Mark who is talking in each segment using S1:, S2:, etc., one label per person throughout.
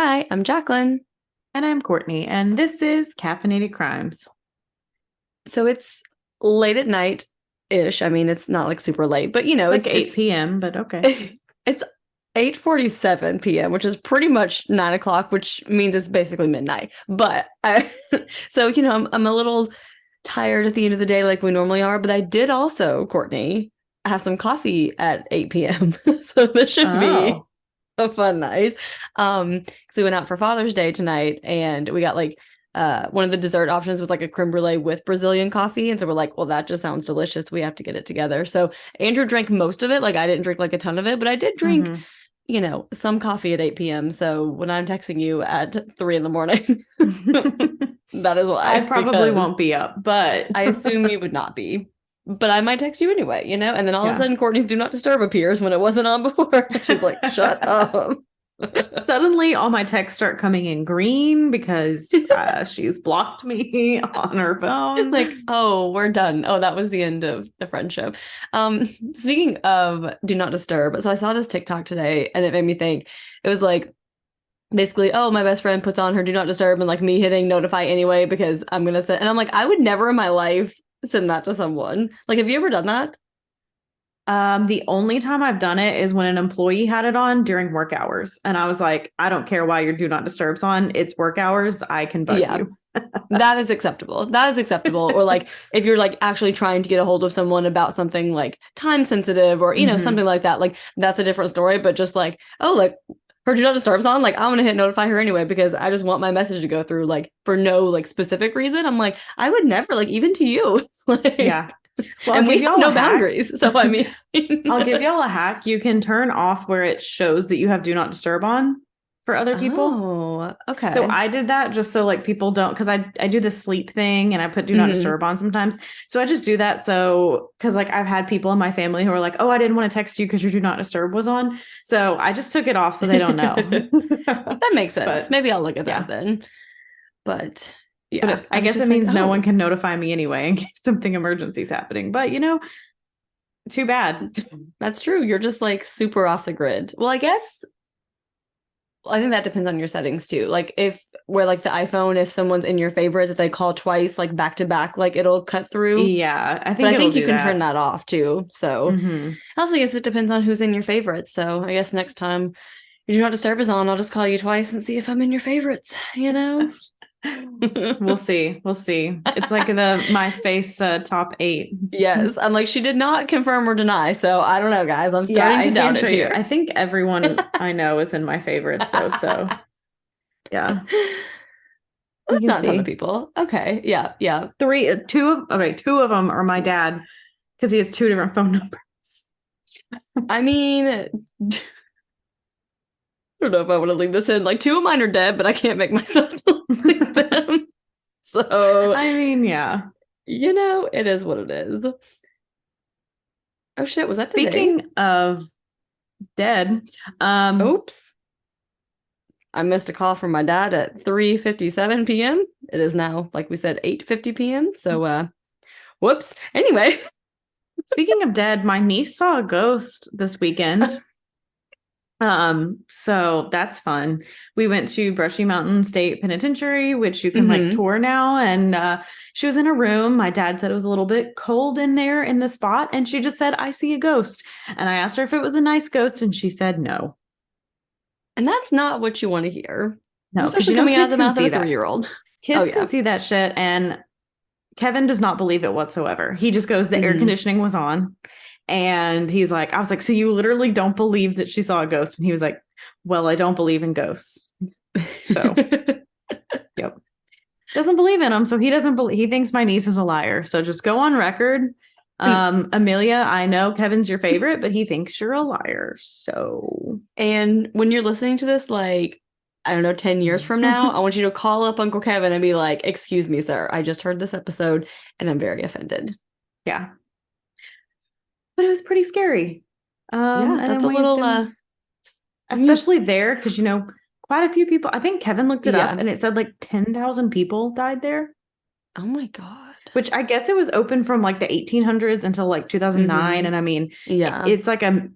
S1: Hi, I'm Jacqueline.
S2: And I'm Courtney, and this is Caffeinated Crimes.
S1: So it's late at night-ish. I mean, it's not like super late, but
S2: Like
S1: it's
S2: 8 p.m., but okay.
S1: it's 8:47 p.m., which is pretty much 9 o'clock, which means it's basically midnight. But I'm a little tired at the end of the day like we normally are, but I did also, Courtney, have some coffee at 8 p.m. So this should be
S2: Oh,
S1: a fun night. So we went out for Father's Day tonight and we got like one of the dessert options was like a creme brulee with Brazilian coffee. And so we're like, well, that just sounds delicious. We have to get it together. So Andrew drank most of it. Like I didn't drink like a ton of it, but I did drink,
S2: hmm
S1: some coffee at 8 p.m. So when I'm texting you at 3 in the morning, that is
S2: I
S1: why,
S2: probably
S1: because
S2: won't be up, but
S1: I assume you would not be. But I might text you anyway. And then all of a
S2: yeah.
S1: sudden Courtney's Do Not Disturb appears when it wasn't on before. She's like, shut up.
S2: Suddenly, all my texts start coming in green because she's blocked me on her phone.
S1: Like, oh, we're done. Oh, that was the end of the friendship. Speaking of Do Not Disturb, so I saw this TikTok today and it made me think. It was like basically, oh, my best friend puts on her Do Not Disturb and like me hitting notify anyway because I'm gonna send, and I'm like, I would never in my life send that to someone. Like, have you ever done that?
S2: The only time I've done it is when an employee had it on during work hours. And I was like, I don't care why your do not disturbs on. It's work hours. I can bug
S1: Yeah,
S2: you.
S1: that is acceptable. That is acceptable. Or like if you're like actually trying to get a hold of someone about something like time sensitive or
S2: hmm
S1: something like that, like that's a different story. But just like, oh, like her do not disturb's on, like I'm gonna hit notify her anyway because I just want my message to go through like for no like specific reason. I'm like, I would never like even to you.
S2: Yeah.
S1: Like
S2: Well, I'll
S1: and we
S2: give
S1: have
S2: y'all a
S1: no
S2: hack.
S1: boundaries. So I mean
S2: I'll give y'all a hack. You can turn off where it shows that you have do not disturb on for other people.
S1: Oh,
S2: So
S1: okay.
S2: I did that just so like people don't because I do the sleep thing and I put do not
S1: Hmm.
S2: disturb on sometimes. So I just do that so because like I've had people in my family who are like, oh, I didn't want to text you because your do not disturb was on. So I just took it off so they don't know.
S1: That makes sense.
S2: But
S1: Maybe I'll look at that
S2: yeah.
S1: then. But yeah,
S2: But
S1: I
S2: I
S1: was
S2: guess it
S1: just like,
S2: means no one
S1: oh,
S2: can notify me anyway in case something emergency is happening. But too bad.
S1: that's true. You're just like super off the grid. Well, I guess I think that depends on your settings too. Like if where like the iPhone, if someone's in your favorites, if they call twice, like back to back, like it'll cut through.
S2: Yeah, I
S1: But
S2: think
S1: I
S2: it'll
S1: think you
S2: do
S1: can turn
S2: that.
S1: that off too. So
S2: hmm
S1: I also guess it depends on who's in your favorites. So I guess next time you do not disturb is on, I'll just call you twice and see if I'm in your favorites.
S2: We'll see. We'll see. It's like the MySpace top eight.
S1: Yes. I'm like, she did not confirm or deny. So I don't know, guys. I'm
S2: Yeah,
S1: starting
S2: I
S1: to doubt
S2: can
S1: it
S2: show you.
S1: here.
S2: I think everyone I know is in my favorites though. So yeah, we
S1: That's
S2: can
S1: not a ton of
S2: see.
S1: people. Okay. Yeah. Yeah.
S2: Two of them are my dad because he has two different phone numbers.
S1: I mean, I don't know if I want to leave this in. Like, two of mine are dead, but I can't make myself delete them. So,
S2: I mean, yeah.
S1: it is what it is. Oh shit, was that today?
S2: Speaking of dead, um,
S1: Oops. I missed a call from my dad at 3:57 p.m. It is now, like we said, 8:50 p.m. So, whoops. Anyway.
S2: speaking of dead, my niece saw a ghost this weekend. So that's fun. We went to Brushy Mountain State Penitentiary, which you can like
S1: Hmm.
S2: tour now. And she was in a room. My dad said it was a little bit cold in there in the spot. And she just said, I see a ghost. And I asked her if it was a nice ghost. And she said no.
S1: And that's not what you want to hear,
S2: No, because
S1: especially coming out of
S2: kids
S1: the
S2: can
S1: mouth of
S2: see
S1: a
S2: that.
S1: 3-year-old. Oh,
S2: Kids can
S1: yeah.
S2: see that shit. And Kevin does not believe it whatsoever. He just goes, the air
S1: Hmm.
S2: conditioning was on. And he's like, I was like, so you literally don't believe that she saw a ghost? And he was like, well, I don't believe in ghosts. So, yep. Doesn't believe in him. So he doesn't believe, he thinks my niece is a liar. So just go on record.
S1: And
S2: Amelia, I know Kevin's your favorite, but he thinks you're a liar. So,
S1: and when you're listening to this, like, I don't know, 10 years from now, I want you to call up Uncle Kevin and be like, excuse me, sir, I just heard this episode and I'm very offended.
S2: yeah. But it was pretty scary.
S1: Yeah,
S2: And
S1: that's
S2: then
S1: a little
S2: especially there, because quite a few people. I think Kevin looked it up
S1: yeah.
S2: and it said like 10,000 people died there,
S1: Oh my God.
S2: which I guess it was open from like the 1800s until like 2009.
S1: Hmm.
S2: And I mean,
S1: Yeah.
S2: it's like a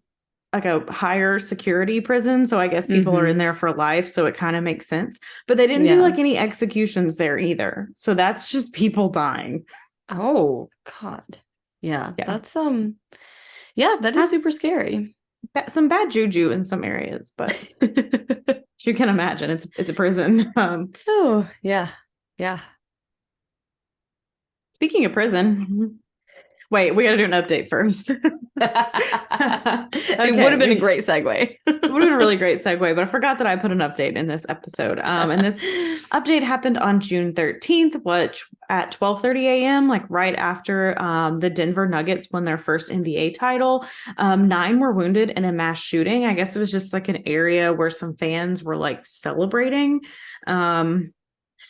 S2: like a higher security prison. So I guess people are in there for life. So it kind of makes sense. But they didn't do like any executions there either. So that's just people dying.
S1: Oh, God. Yeah. That's, yeah, that is super scary.
S2: Some bad juju in some areas, but you can imagine it's a prison.
S1: Oh, yeah. Yeah.
S2: Speaking of prison, wait, we got to do an update first.
S1: It would have been a great segue.
S2: It would have been a really great segue, but I forgot that I put an update in this episode. And this update happened on June 13th, which at 12:30 a.m., like right after the Denver Nuggets won their first NBA title. 9 were wounded in a mass shooting. I guess it was just like an area where some fans were like celebrating. Haven't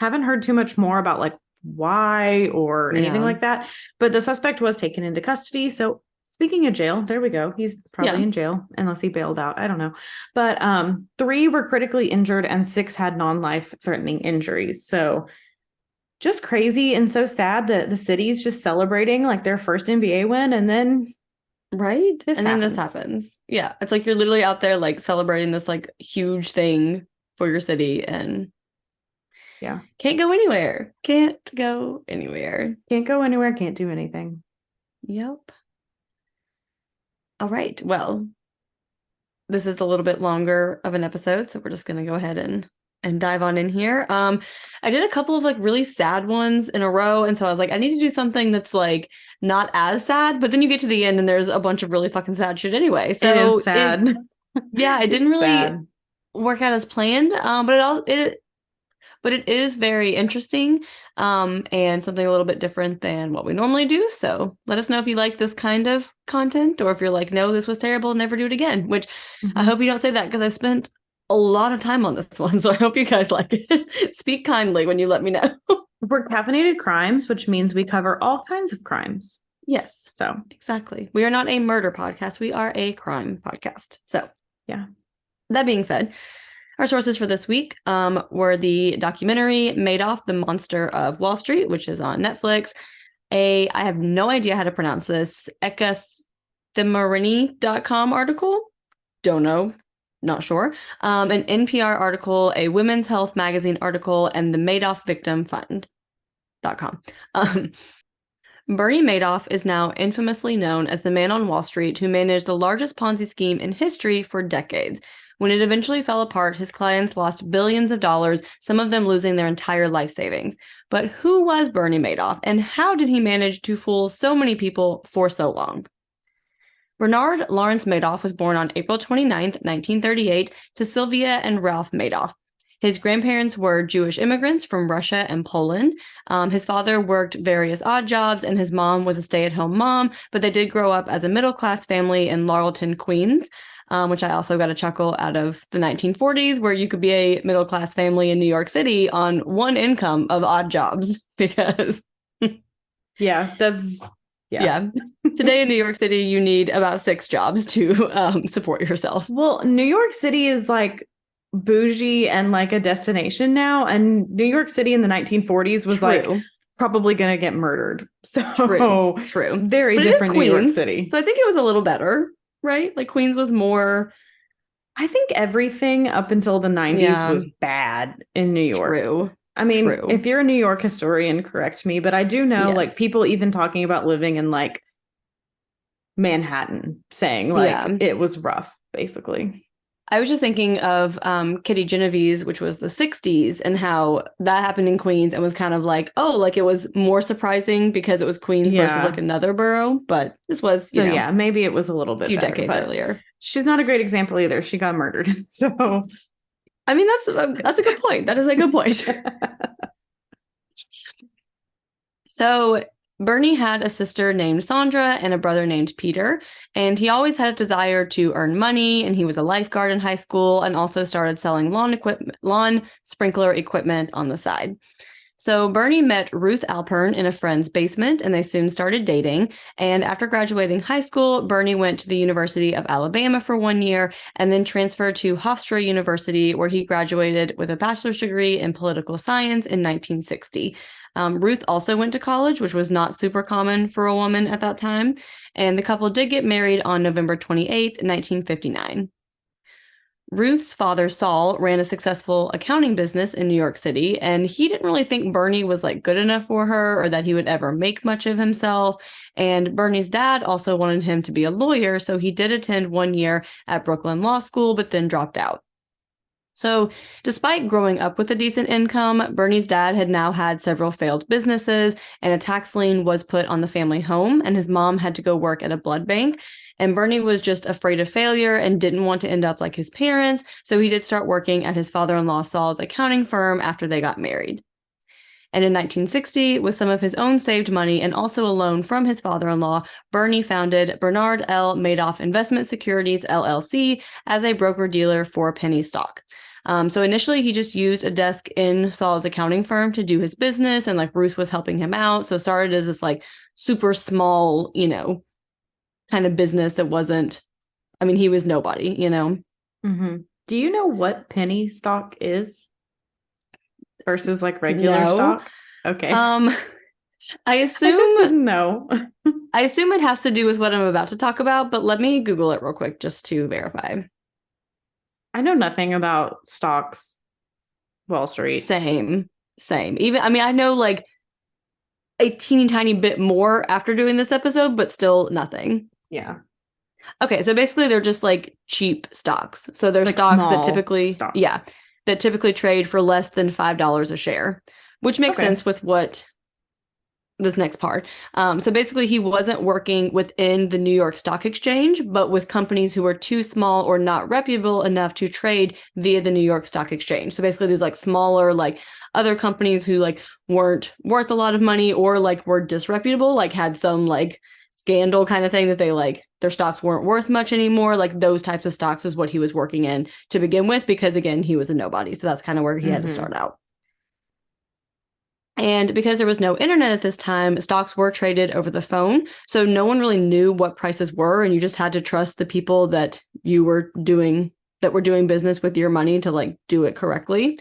S2: heard too much more about like why or anything like that, but the suspect was taken into custody. So speaking of jail, there we go. He's probably in jail unless he bailed out. I don't know. But 3 were critically injured and 6 had non-life threatening injuries. So just crazy and so sad that the city's just celebrating like their first NBA win, and then this happens.
S1: Yeah. It's like you're literally out there like celebrating this like huge thing for your city, and can't go anywhere. Can't go anywhere.
S2: Can't do anything.
S1: Yep. All right. Well, this is a little bit longer of an episode, so we're just going to go ahead and dive on in here. I did a couple of like really sad ones in a row, and so I was like, I need to do something that's like not as sad, but then you get to the end and there's a bunch of really fucking sad shit anyway. So
S2: it is sad.
S1: It didn't really work out as planned, but it is very interesting, and something a little bit different than what we normally do. So let us know if you like this kind of content, or if you're like, no, this was terrible, never do it again, which I hope you don't say that, because I spent a lot of time on this one. So I hope you guys like it. Speak kindly when you let me know.
S2: We're caffeinated crimes, which means we cover all kinds of crimes.
S1: Yes.
S2: So
S1: exactly. We are not a murder podcast. We are a crime podcast. So that being said, our sources for this week were the documentary Madoff, the Monster of Wall Street, which is on Netflix. I have no idea how to pronounce this, ekathemarini.com article. Don't know. Not sure. An NPR article, a Women's Health magazine article, and the Madoff Victim Fund.com. Bernie Madoff is now infamously known as the man on Wall Street who managed the largest Ponzi scheme in history for decades. When it eventually fell apart, his clients lost billions of dollars, some of them losing their entire life savings. But who was Bernie Madoff, and how did he manage to fool so many people for so long? Bernard Lawrence Madoff was born on April 29th, 1938, to Sylvia and Ralph Madoff. His grandparents were Jewish immigrants from Russia and Poland. His father worked various odd jobs, and his mom was a stay-at-home mom, but they did grow up as a middle-class family in Laurelton, Queens. Which I also got a chuckle out of the 1940s, where you could be a middle-class family in New York City on one income of odd jobs, because today in New York City, you need about 6 jobs to support yourself.
S2: Well, New York City is like bougie and like a destination now, and New York City in the 1940s was like probably gonna get murdered. So
S1: true.
S2: Very different New York City.
S1: So I think it was a little better. Right? Like Queens was more.
S2: I think everything up until the 90s was bad in New York.
S1: True.
S2: I mean, if you're a New York historian, correct me, but I do know like people even talking about living in like Manhattan, saying like it was rough, basically.
S1: I was just thinking of Kitty Genevieve's, which was the 60s, and how that happened in Queens, and was kind of like, oh, like it was more surprising because it was Queens versus like another borough. But this was,
S2: maybe it was a little bit
S1: a few decades earlier.
S2: She's not a great example either. She got murdered. So,
S1: I mean, that's a good point. That is a good point. So Bernie had a sister named Sandra and a brother named Peter, and he always had a desire to earn money, and he was a lifeguard in high school and also started selling lawn sprinkler equipment on the side. So Bernie met Ruth Alpern in a friend's basement, and they soon started dating. And after graduating high school, Bernie went to the University of Alabama for 1 year and then transferred to Hofstra University, where he graduated with a bachelor's degree in political science in 1960. Ruth also went to college, which was not super common for a woman at that time. And the couple did get married on November 28th, 1959. Ruth's father, Saul, ran a successful accounting business in New York City, and he didn't really think Bernie was like good enough for her or that he would ever make much of himself. And Bernie's dad also wanted him to be a lawyer, so he did attend 1 year at Brooklyn Law School, but then dropped out. So, despite growing up with a decent income, Bernie's dad had now had several failed businesses, and a tax lien was put on the family home, and his mom had to go work at a blood bank. And Bernie was just afraid of failure and didn't want to end up like his parents, so he did start working at his father-in-law Saul's accounting firm after they got married. And in 1960, with some of his own saved money and also a loan from his father-in-law, Bernie founded Bernard L. Madoff Investment Securities, LLC, as a broker-dealer for penny stock. So initially, he just used a desk in Saul's accounting firm to do his business, and like Ruth was helping him out. So started as this like super small, kind of business that wasn't, I mean, he was nobody,
S2: Mm-hmm. Do you know what penny stock is versus like regular stock? Okay.
S1: I assume
S2: I just didn't know.
S1: I assume it has to do with what I'm about to talk about, but let me Google it real quick just to verify.
S2: I know nothing about stocks, Wall Street.
S1: Same. Even, I mean, I know like a teeny tiny bit more after doing this episode, but still nothing.
S2: Yeah.
S1: Okay, so basically they're just like cheap stocks. So they're
S2: Like
S1: stocks that
S2: small
S1: typically,
S2: stocks.
S1: that typically trade for less than $5 a share, which makes sense with what this next part. So basically he wasn't working within the New York Stock Exchange, but with companies who were too small or not reputable enough to trade via the New York Stock Exchange. So basically these like smaller, like other companies who like weren't worth a lot of money or like were disreputable, like had some like scandal kind of thing that they like their stocks weren't worth much anymore. Like those types of stocks is what he was working in to begin with, because again, he was a nobody. So that's kind of where he had to start out. And because there was no internet at this time, stocks were traded over the phone. So no one really knew what prices were, and you just had to trust the people that were doing business with your money to like do it correctly.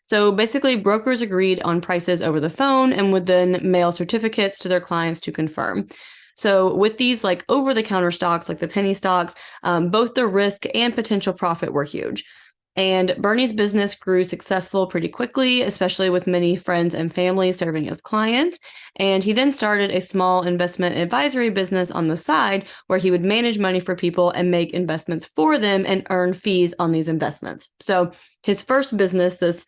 S1: So basically, brokers agreed on prices over the phone and would then mail certificates to their clients to confirm. So with these like over-the-counter stocks, like the penny stocks, both the risk and potential profit were huge. And Bernie's business grew successful pretty quickly, especially with many friends and family serving as clients. And he then started a small investment advisory business on the side where he would manage money for people and make investments for them and earn fees on these investments. So his first business, this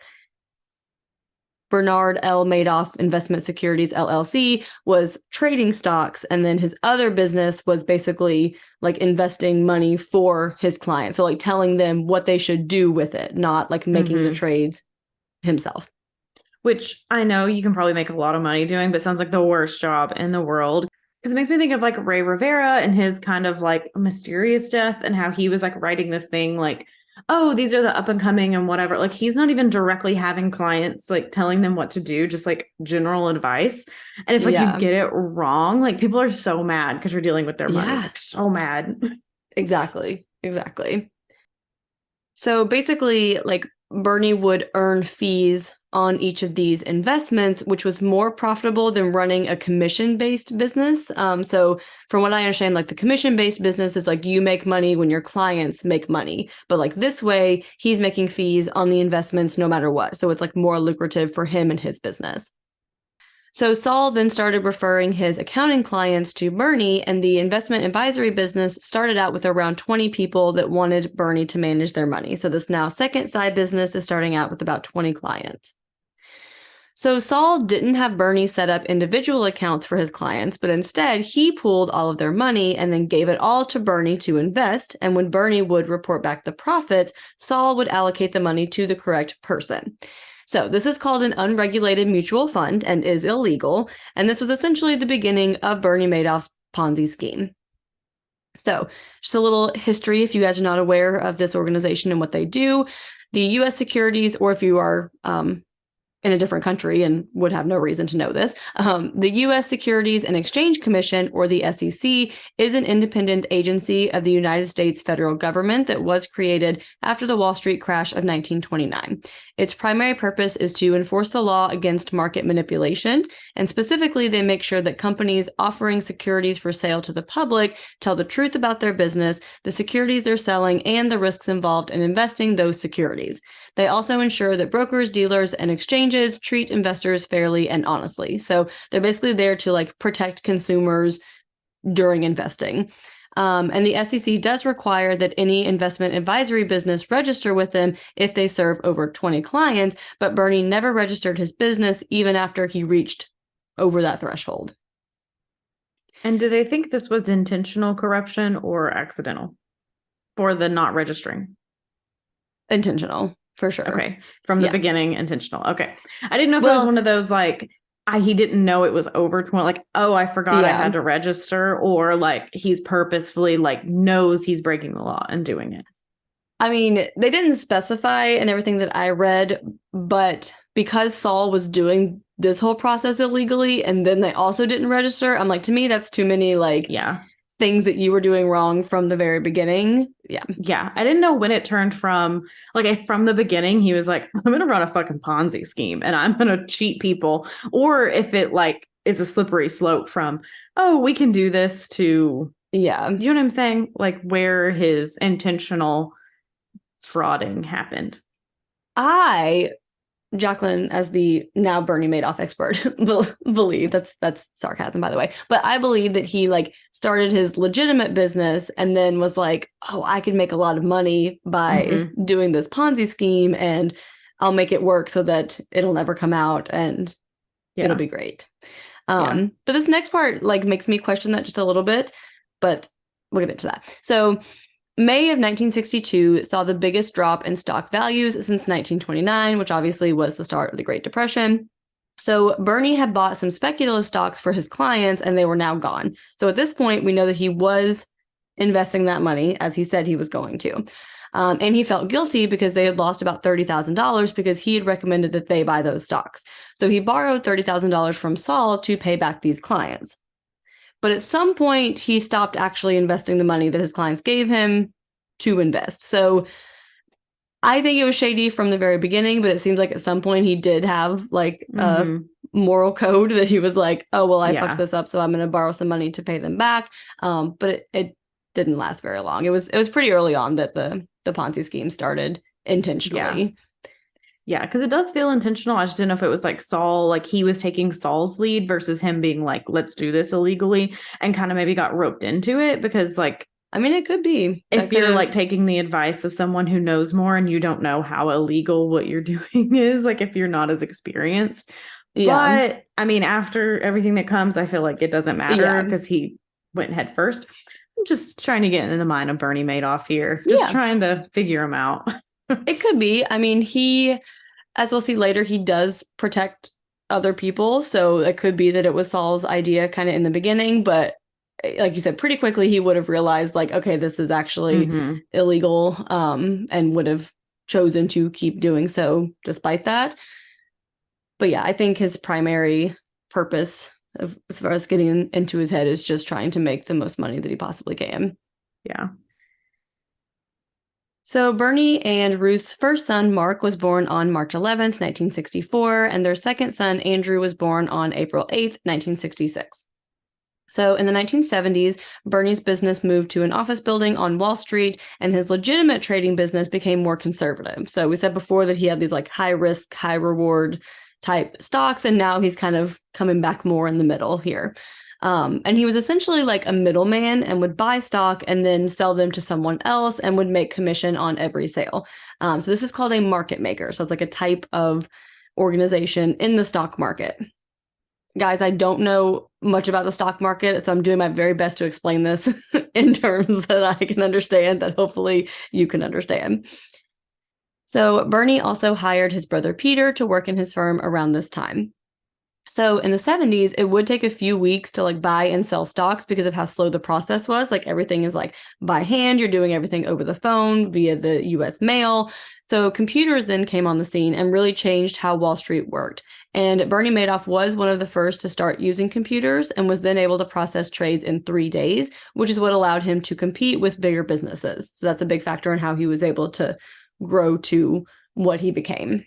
S1: Bernard L. Madoff Investment Securities, LLC, was trading stocks. And then his other business was basically like investing money for his clients. So like telling them what they should do with it, not like making the trades himself.
S2: Which I know you can probably make a lot of money doing, but sounds like the worst job in the world. Because it makes me think of like Ray Rivera and his kind of like mysterious death and how he was like writing this thing like, oh, these are the up and coming and whatever. Like he's not even directly having clients like telling them what to do, just like general advice. And if like you get it wrong, like people are so mad because you're dealing with their money. Like, so mad.
S1: Exactly. So basically, like Bernie would earn fees on each of these investments, which was more profitable than running a commission-based business. So from what I understand, like the commission-based business is like you make money when your clients make money. But like this way, he's making fees on the investments no matter what. So it's like more lucrative for him and his business. So Saul then started referring his accounting clients to Bernie, and the investment advisory business started out with around 20 people that wanted Bernie to manage their money. So this now second side business is starting out with about 20 clients. So Saul didn't have Bernie set up individual accounts for his clients, but instead he pooled all of their money and then gave it all to Bernie to invest. And when Bernie would report back the profits, Saul would allocate the money to the correct person. So this is called an unregulated mutual fund and is illegal. And this was essentially the beginning of Bernie Madoff's Ponzi scheme. So just a little history if you guys are not aware of this organization and what they do. The U.S. Securities, or if you are in a different country and would have no reason to know this. The U.S. Securities and Exchange Commission, or the SEC, is an independent agency of the United States federal government that was created after the Wall Street crash of 1929. Its primary purpose is to enforce the law against market manipulation, and specifically, they make sure that companies offering securities for sale to the public tell the truth about their business, the securities they're selling, and the risks involved in investing those securities. They also ensure that brokers, dealers, and exchanges treat investors fairly and honestly. So they're basically there to like protect consumers during investing. And the SEC does require that any investment advisory business register with them if they serve over 20 clients, but Bernie never registered his business even after he reached over that threshold.
S2: And do they think this was intentional corruption or accidental for the not registering?
S1: Intentional. For sure.
S2: Okay. From the beginning, intentional. Okay. I didn't know if it was one of those like he didn't know it was over 20, like, oh, I forgot I had to register, or like he's purposefully like knows he's breaking the law and doing it.
S1: I mean, they didn't specify in everything that I read, but because Saul was doing this whole process illegally and then they also didn't register, I'm like, to me, that's too many like things that you were doing wrong from the very beginning. Yeah.
S2: I didn't know when it turned from like from the beginning he was like, I'm gonna run a fucking Ponzi scheme and I'm gonna cheat people, or if it like is a slippery slope from, oh, we can do this, to you know what I'm saying, like where his intentional frauding happened.
S1: Jacqueline, as the now Bernie Madoff expert, believe that's sarcasm, by the way, but I believe that he like started his legitimate business and then was like, oh, I could make a lot of money by doing this Ponzi scheme and I'll make it work so that it'll never come out and it'll be great. But this next part like makes me question that just a little bit, but we'll get into that. So May of 1962 saw the biggest drop in stock values since 1929, which obviously was the start of the Great Depression. So Bernie had bought some speculative stocks for his clients and they were now gone. So at this point, we know that he was investing that money as he said he was going to. And he felt guilty because they had lost about $30,000 because he had recommended that they buy those stocks. So he borrowed $30,000 from Saul to pay back these clients. But at some point, he stopped actually investing the money that his clients gave him to invest. So I think it was shady from the very beginning, but it seems like at some point he did have like a moral code that he was like, oh, well, I fucked this up, so I'm going to borrow some money to pay them back. But it didn't last very long. It was pretty early on that the Ponzi scheme started intentionally.
S2: Yeah, because it does feel intentional. I just didn't know if it was like Saul, like he was taking Saul's lead versus him being like, let's do this illegally, and kind of maybe got roped into it because like,
S1: I mean, it could be.
S2: If you're like taking the advice of someone who knows more and you don't know how illegal what you're doing is, like if you're not as experienced. But I mean, after everything that comes, I feel like it doesn't matter because he went head first. I'm just trying to get in the mind of Bernie Madoff here. Just trying to figure him out.
S1: It could be. I mean, he, as we'll see later, he does protect other people. So it could be that it was Saul's idea kind of in the beginning. But like you said, pretty quickly, he would have realized like, okay, this is actually illegal, and would have chosen to keep doing so despite that. But yeah, I think his primary purpose as far as getting into his head is just trying to make the most money that he possibly can.
S2: Yeah.
S1: So Bernie and Ruth's first son, Mark, was born on March 11th, 1964, and their second son, Andrew, was born on April 8th, 1966. So in the 1970s, Bernie's business moved to an office building on Wall Street, and his legitimate trading business became more conservative. So we said before that he had these like high risk, high reward type stocks, and now he's kind of coming back more in the middle here. And he was essentially like a middleman and would buy stock and then sell them to someone else and would make commission on every sale. So this is called a market maker. So it's like a type of organization in the stock market. Guys, I don't know much about the stock market, so I'm doing my very best to explain this in terms that I can understand, that hopefully you can understand. So Bernie also hired his brother Peter to work in his firm around this time. So in the 70s, it would take a few weeks to like buy and sell stocks because of how slow the process was. Like everything is like by hand, you're doing everything over the phone via the US mail. So computers then came on the scene and really changed how Wall Street worked. And Bernie Madoff was one of the first to start using computers and was then able to process trades in 3 days, which is what allowed him to compete with bigger businesses. So that's a big factor in how he was able to grow to what he became.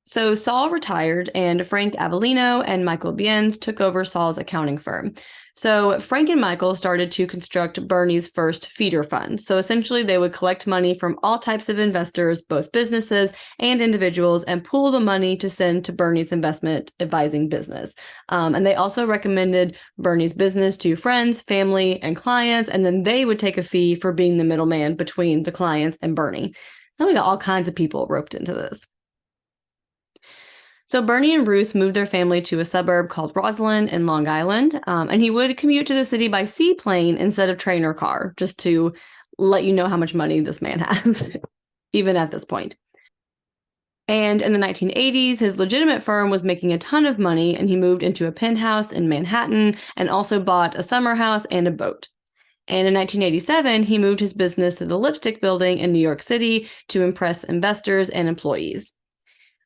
S1: So Saul retired, and Frank Avellino and Michael Biens took over Saul's accounting firm. So Frank and Michael started to construct Bernie's first feeder fund. So essentially, they would collect money from all types of investors, both businesses and individuals, and pool the money to send to Bernie's investment advising business. And they also recommended Bernie's business to friends, family, and clients, and then they would take a fee for being the middleman between the clients and Bernie. So we got all kinds of people roped into this. So Bernie and Ruth moved their family to a suburb called Roslyn in Long Island, and he would commute to the city by seaplane instead of train or car, just to let you know how much money this man has, even at this point. And in the 1980s, his legitimate firm was making a ton of money, and he moved into a penthouse in Manhattan and also bought a summer house and a boat. And in 1987, he moved his business to the Lipstick Building in New York City to impress investors and employees.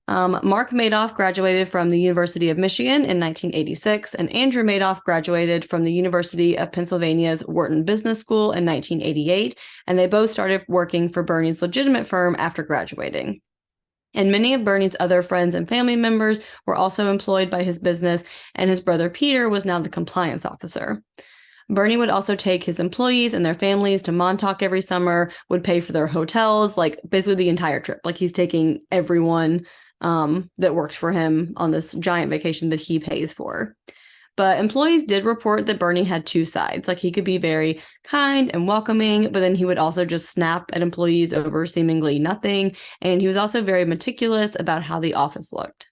S1: Mark Madoff graduated from the University of Michigan in 1986, and Andrew Madoff graduated from the University of Pennsylvania's Wharton Business School in 1988, and they both started working for Bernie's legitimate firm after graduating. And many of Bernie's other friends and family members were also employed by his business, and his brother Peter was now the compliance officer. Bernie would also take his employees and their families to Montauk every summer, would pay for their hotels, like basically the entire trip. Like he's taking everyone that works for him on this giant vacation that he pays for. But employees did report that Bernie had two sides. Like he could be very kind and welcoming, but then he would also just snap at employees over seemingly nothing. And he was also very meticulous about how the office looked.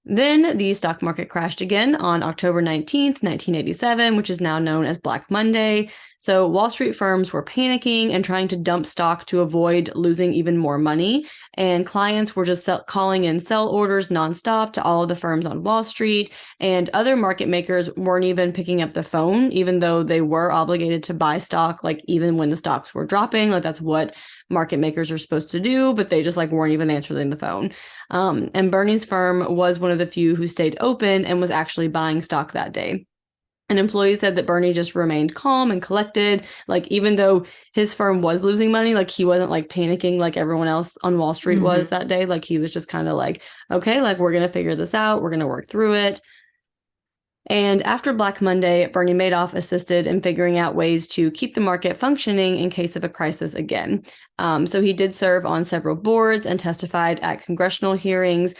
S1: Then the stock market crashed again on October 19th, 1987, which is now known as Black Monday. So Wall Street firms were panicking and trying to dump stock to avoid losing even more money. And clients were just calling in sell orders nonstop to all of the firms on Wall Street. And other market makers weren't even picking up the phone, even though they were obligated to buy stock, like even when the stocks were dropping. Like that's what market makers are supposed to do, but they just like weren't even answering the phone. And Bernie's firm was one of the few who stayed open and was actually buying stock that day. And employees said that Bernie just remained calm and collected. Like, even though his firm was losing money, like he wasn't like panicking like everyone else on Wall Street was that day. Like he was just kind of like, okay, like we're going to figure this out. We're going to work through it. And after Black Monday, Bernie Madoff assisted in figuring out ways to keep the market functioning in case of a crisis again. So he did serve on several boards and testified at congressional hearings.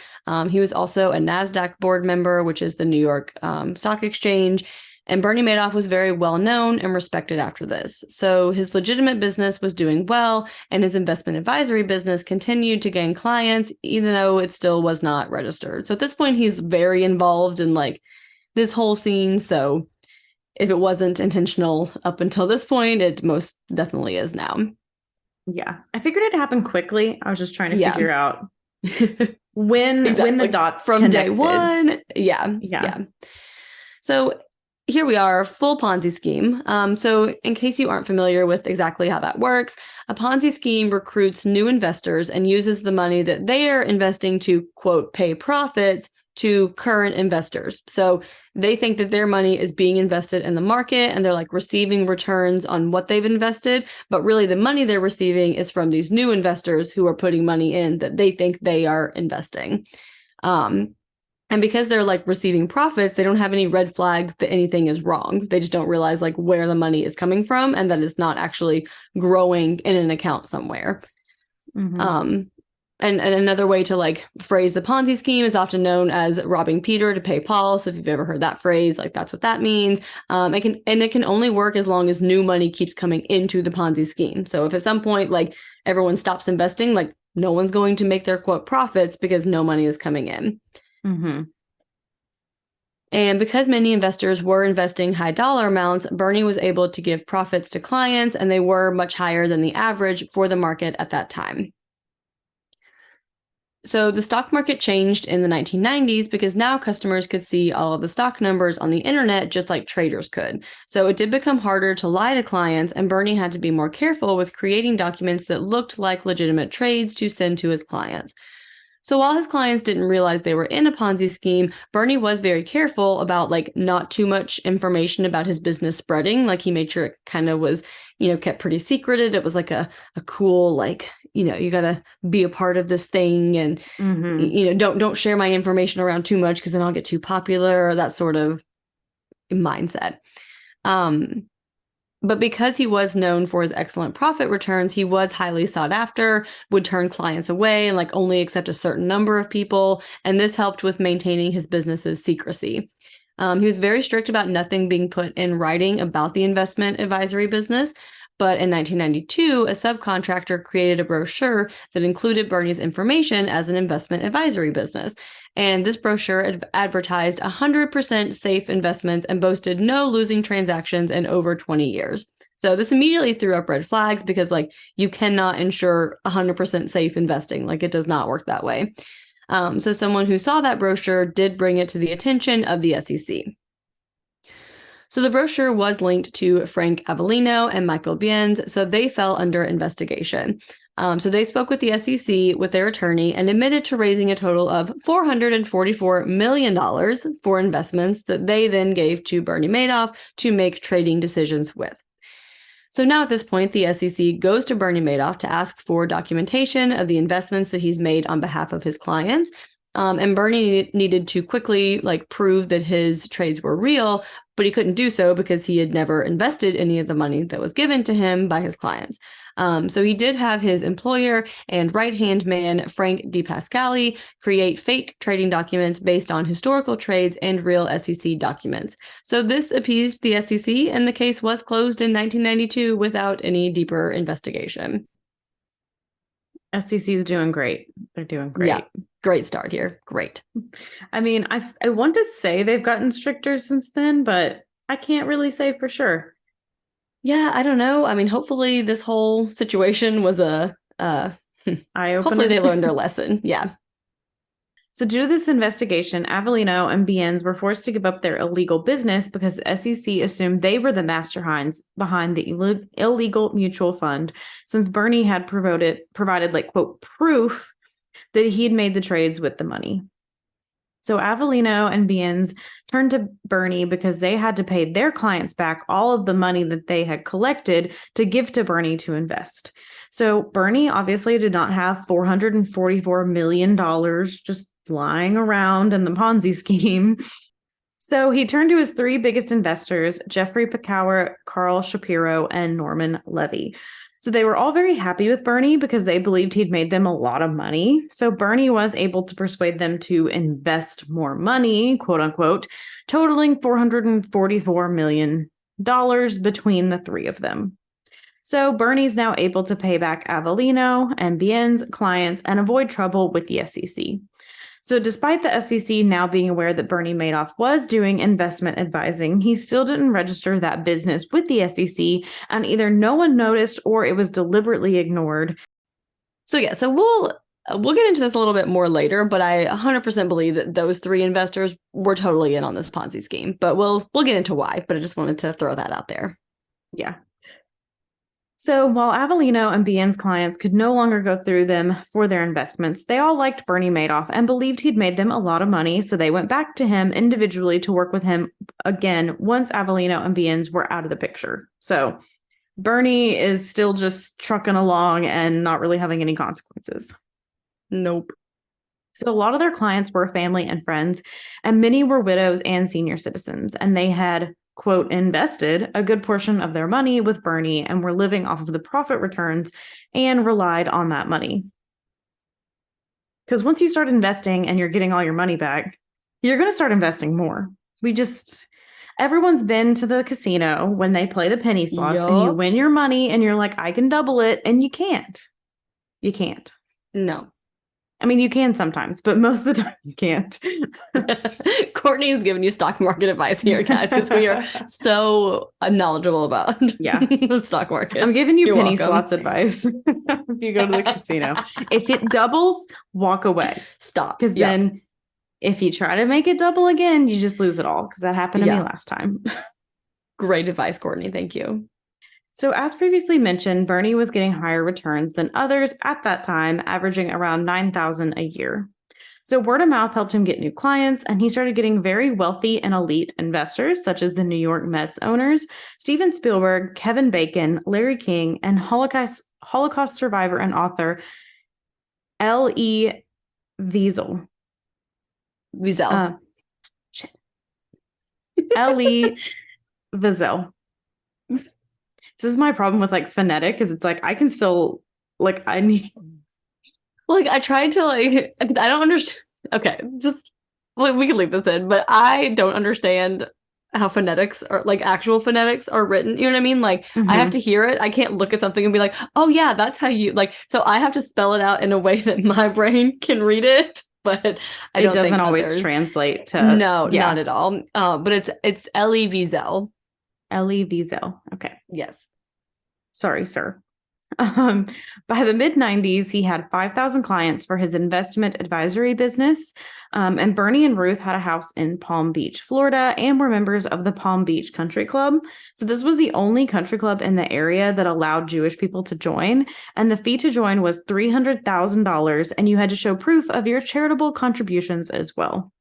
S1: He was also a NASDAQ board member, which is the New York Stock Exchange. And Bernie Madoff was very well known and respected after this. So his legitimate business was doing well, and his investment advisory business continued to gain clients, even though it still was not registered. So at this point, he's very involved in like this whole scene. So if it wasn't intentional up until this point, it most definitely is now.
S2: Yeah. I figured it happened quickly. I was just trying to figure out when the dots
S1: from
S2: connected.
S1: Day one. Yeah. So here we are, full Ponzi scheme. So in case you aren't familiar with exactly how that works, a Ponzi scheme recruits new investors and uses the money that they are investing to, quote, pay profits to current investors. So they think that their money is being invested in the market and they're like receiving returns on what they've invested. But really the money they're receiving is from these new investors who are putting money in that they think they are investing. And because they're like receiving profits, they don't have any red flags that anything is wrong. They just don't realize like where the money is coming from and that it's not actually growing in an account somewhere. And another way to like phrase the Ponzi scheme is often known as robbing Peter to pay Paul. So if you've ever heard that phrase, like that's what that means. It can only work as long as new money keeps coming into the Ponzi scheme. So if at some point like everyone stops investing, like no one's going to make their quote profits because no money is coming in. And because many investors were investing high dollar amounts, Bernie was able to give profits to clients, and they were much higher than the average for the market at that time. So the stock market changed in the 1990s because now customers could see all of the stock numbers on the internet just like traders could. So it did become harder to lie to clients, and Bernie had to be more careful with creating documents that looked like legitimate trades to send to his clients. So while his clients didn't realize they were in a Ponzi scheme, Bernie was very careful about like not too much information about his business spreading. Like he made sure it kind of was, kept pretty secreted. It was like a cool, like, you gotta be a part of this thing, and don't share my information around too much because then I'll get too popular, or that sort of mindset. But because he was known for his excellent profit returns, he was highly sought after, would turn clients away and like only accept a certain number of people. And this helped with maintaining his business's secrecy. He was very strict about nothing being put in writing about the investment advisory business. But in 1992, a subcontractor created a brochure that included Bernie's information as an investment advisory business. And this brochure advertised 100% safe investments and boasted no losing transactions in over 20 years. So this immediately threw up red flags because, like, you cannot ensure 100% safe investing. Like, it does not work that way. So someone who saw that brochure did bring it to the attention of the SEC. So the brochure was linked to Frank Avellino and Michael Biens, so they fell under investigation. So they spoke with the SEC with their attorney and admitted to raising a total of $444 million for investments that they then gave to Bernie Madoff to make trading decisions with. So now at this point, the SEC goes to Bernie Madoff to ask for documentation of the investments that he's made on behalf of his clients. And Bernie needed to quickly prove that his trades were real, but he couldn't do so because he had never invested any of the money that was given to him by his clients. So he did have his employer and right-hand man, Frank DePascali, create fake trading documents based on historical trades and real SEC documents. So this appeased the SEC, and the case was closed in 1992 without any deeper investigation.
S2: SEC is doing great. They're doing great.
S1: Yeah, great start here. Great.
S2: I mean, I want to say they've gotten stricter since then, but I can't really say for sure.
S1: Yeah, I don't know. I mean, hopefully this whole situation was a
S2: eye-opener.
S1: Hopefully they learned their lesson. Yeah.
S2: So due to this investigation, Avellino and Biens were forced to give up their illegal business because the SEC assumed they were the masterminds behind the illegal mutual fund, since Bernie had provided quote, proof that he had made the trades with the money. So Avellino and Biens turned to Bernie because they had to pay their clients back all of the money that they had collected to give to Bernie to invest. So Bernie obviously did not have $444 million just lying around in the Ponzi scheme. So he turned to his three biggest investors, Jeffrey Picower, Carl Shapiro, and Norman Levy. So they were all very happy with Bernie because they believed he'd made them a lot of money. So Bernie was able to persuade them to invest more money, quote unquote, totaling $444 million between the three of them. So Bernie's now able to pay back Avellino and Biens' clients and avoid trouble with the SEC. So despite the SEC now being aware that Bernie Madoff was doing investment advising, he still didn't register that business with the SEC, and either no one noticed or it was deliberately ignored.
S1: So we'll get into this a little bit more later, but I 100% believe that those three investors were totally in on this Ponzi scheme. But we'll get into why, but I just wanted to throw that out there.
S2: Yeah. So while Avellino and Biens' clients could no longer go through them for their investments, they all liked Bernie Madoff and believed he'd made them a lot of money, so they went back to him individually to work with him again once Avellino and Biens were out of the picture. So Bernie is still just trucking along and not really having any consequences.
S1: Nope.
S2: So a lot of their clients were family and friends, and many were widows and senior citizens, and they had, quote, invested a good portion of their money with Bernie and were living off of the profit returns and relied on that money. Because once you start investing and you're getting all your money back, you're going to start investing more. Everyone's been to the casino when they play the penny slots and you win your money and you're like, I can double it, and you can't. You can't.
S1: No.
S2: I mean, you can sometimes, but most of the time you can't.
S1: Courtney is giving you stock market advice here, guys, because we are so knowledgeable about the stock market.
S2: I'm giving you penny slots advice. if you go to the casino. If it doubles, walk away.
S1: Stop.
S2: Because then if you try to make it double again, you just lose it all. Because that happened to me last time.
S1: Great advice, Courtney. Thank you.
S2: So as previously mentioned, Bernie was getting higher returns than others at that time, averaging around $9,000 a year. So word of mouth helped him get new clients, and he started getting very wealthy and elite investors, such as the New York Mets owners, Steven Spielberg, Kevin Bacon, Larry King, and Holocaust survivor and author L.E. Wiesel. L.E. Wiesel. This is my problem with like phonetic, is it's like I can still like I need.
S1: Like I tried to like I don't understand. Okay, just we can leave this in, but I don't understand how phonetics are like actual phonetics are written. You know what I mean? Like I have to hear it. I can't look at something and be like, oh yeah, that's how you like. So I have to spell it out in a way that my brain can read it. But I don't think
S2: it doesn't always
S1: others
S2: translate to
S1: not at all. But it's Elie Wiesel.
S2: Elie Wiesel. Okay.
S1: Yes.
S2: Sorry, sir. By the mid-90s, he had 5,000 clients for his investment advisory business. And Bernie and Ruth had a house in Palm Beach, Florida, and were members of the Palm Beach Country Club. So this was the only country club in the area that allowed Jewish people to join. And the fee to join was $300,000, and you had to show proof of your charitable contributions as well.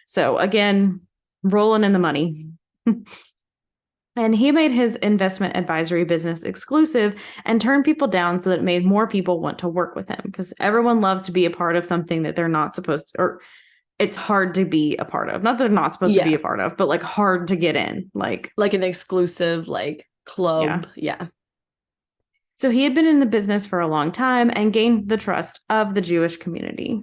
S2: So again, rolling in the money. And he made his investment advisory business exclusive and turned people down so that it made more people want to work with him, because everyone loves to be a part of something that they're not supposed to, or it's hard to be a part of. Not that they're not supposed to be a part of, but like hard to get in. Like
S1: an exclusive like club. Yeah.
S2: So he had been in the business for a long time and gained the trust of the Jewish community.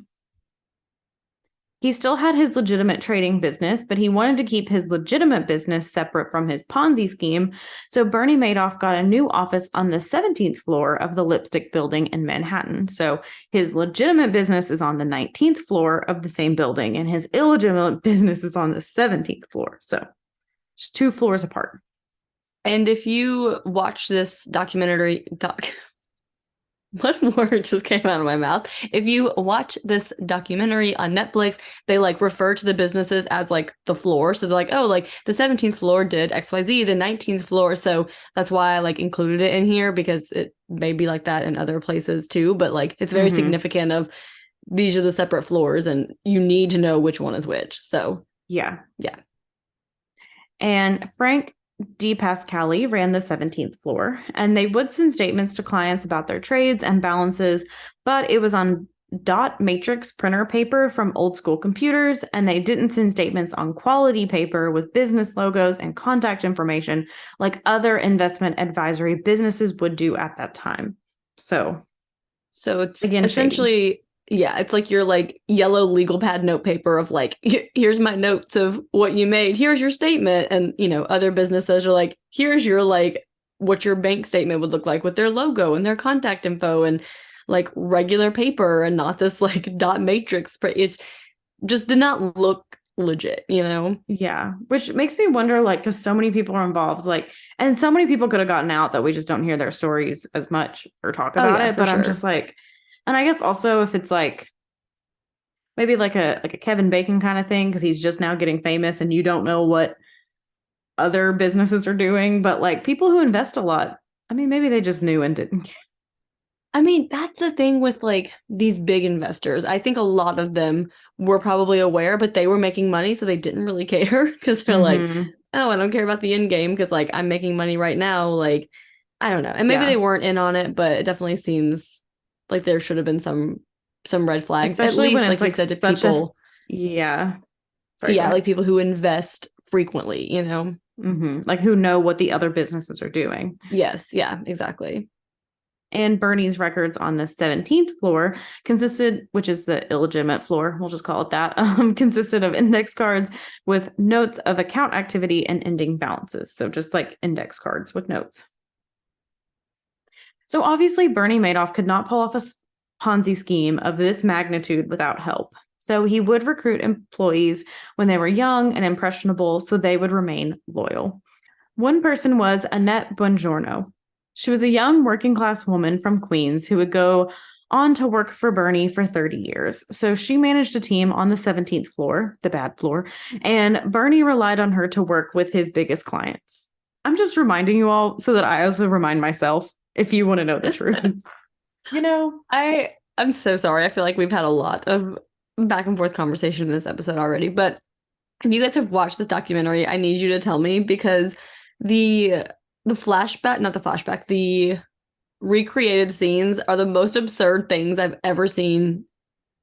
S2: He still had his legitimate trading business, but he wanted to keep his legitimate business separate from his Ponzi scheme. So Bernie Madoff got a new office on the 17th floor of the Lipstick Building in Manhattan. So his legitimate business is on the 19th floor of the same building, and his illegitimate business is on the 17th floor. So just 2 floors apart.
S1: And if you watch this one word just came out of my mouth. If you watch this documentary on Netflix, they like refer to the businesses as like the floor. So they're like, oh, like the 17th floor did XYZ, the 19th floor. So that's why I like included it in here, because it may be like that in other places too. But like it's very significant of these are the separate floors and you need to know which one is which. So
S2: yeah.
S1: And
S2: Frank DePascali ran the 17th floor, and they would send statements to clients about their trades and balances, but it was on dot matrix printer paper from old school computers, and they didn't send statements on quality paper with business logos and contact information like other investment advisory businesses would do at that time. So
S1: it's again essentially shady. Yeah, it's like your like yellow legal pad note paper of like, here's my notes of what you made. Here's your statement. And, you know, other businesses are like, here's your like what your bank statement would look like with their logo and their contact info and like regular paper and not this like dot matrix. But it's just did not look legit, you know?
S2: Yeah, which makes me wonder, like, because so many people are involved, like, and so many people could have gotten out that we just don't hear their stories as much or talk about it. But I'm just like, and I guess also if it's like maybe like a Kevin Bacon kind of thing, because he's just now getting famous and you don't know what other businesses are doing. But like people who invest a lot, I mean, maybe they just knew and didn't.
S1: I mean, that's the thing with like these big investors. I think a lot of them were probably aware, but they were making money, so they didn't really care because they're like, oh, I don't care about the end game because like I'm making money right now. Like, I don't know. And maybe they weren't in on it, but it definitely seems like there should have been some red flags,
S2: especially
S1: at least
S2: when
S1: like you said, to people. Like people who invest frequently, you know,
S2: like who know what the other businesses are doing.
S1: Yes, yeah, exactly.
S2: And Bernie's records on the 17th floor consisted, which is the illegitimate floor, we'll just call it that, consisted of index cards with notes of account activity and ending balances. So just like index cards with notes. So obviously Bernie Madoff could not pull off a Ponzi scheme of this magnitude without help. So he would recruit employees when they were young and impressionable so they would remain loyal. One person was Annette Buongiorno. She was a young working class woman from Queens who would go on to work for Bernie for 30 years. So she managed a team on the 17th floor, the bad floor, and Bernie relied on her to work with his biggest clients. I'm just reminding you all so that I also remind myself if you want to know the truth.
S1: I'm so sorry. I feel like we've had a lot of back and forth conversation in this episode already, but if you guys have watched this documentary, I need you to tell me because the the recreated scenes are the most absurd things I've ever seen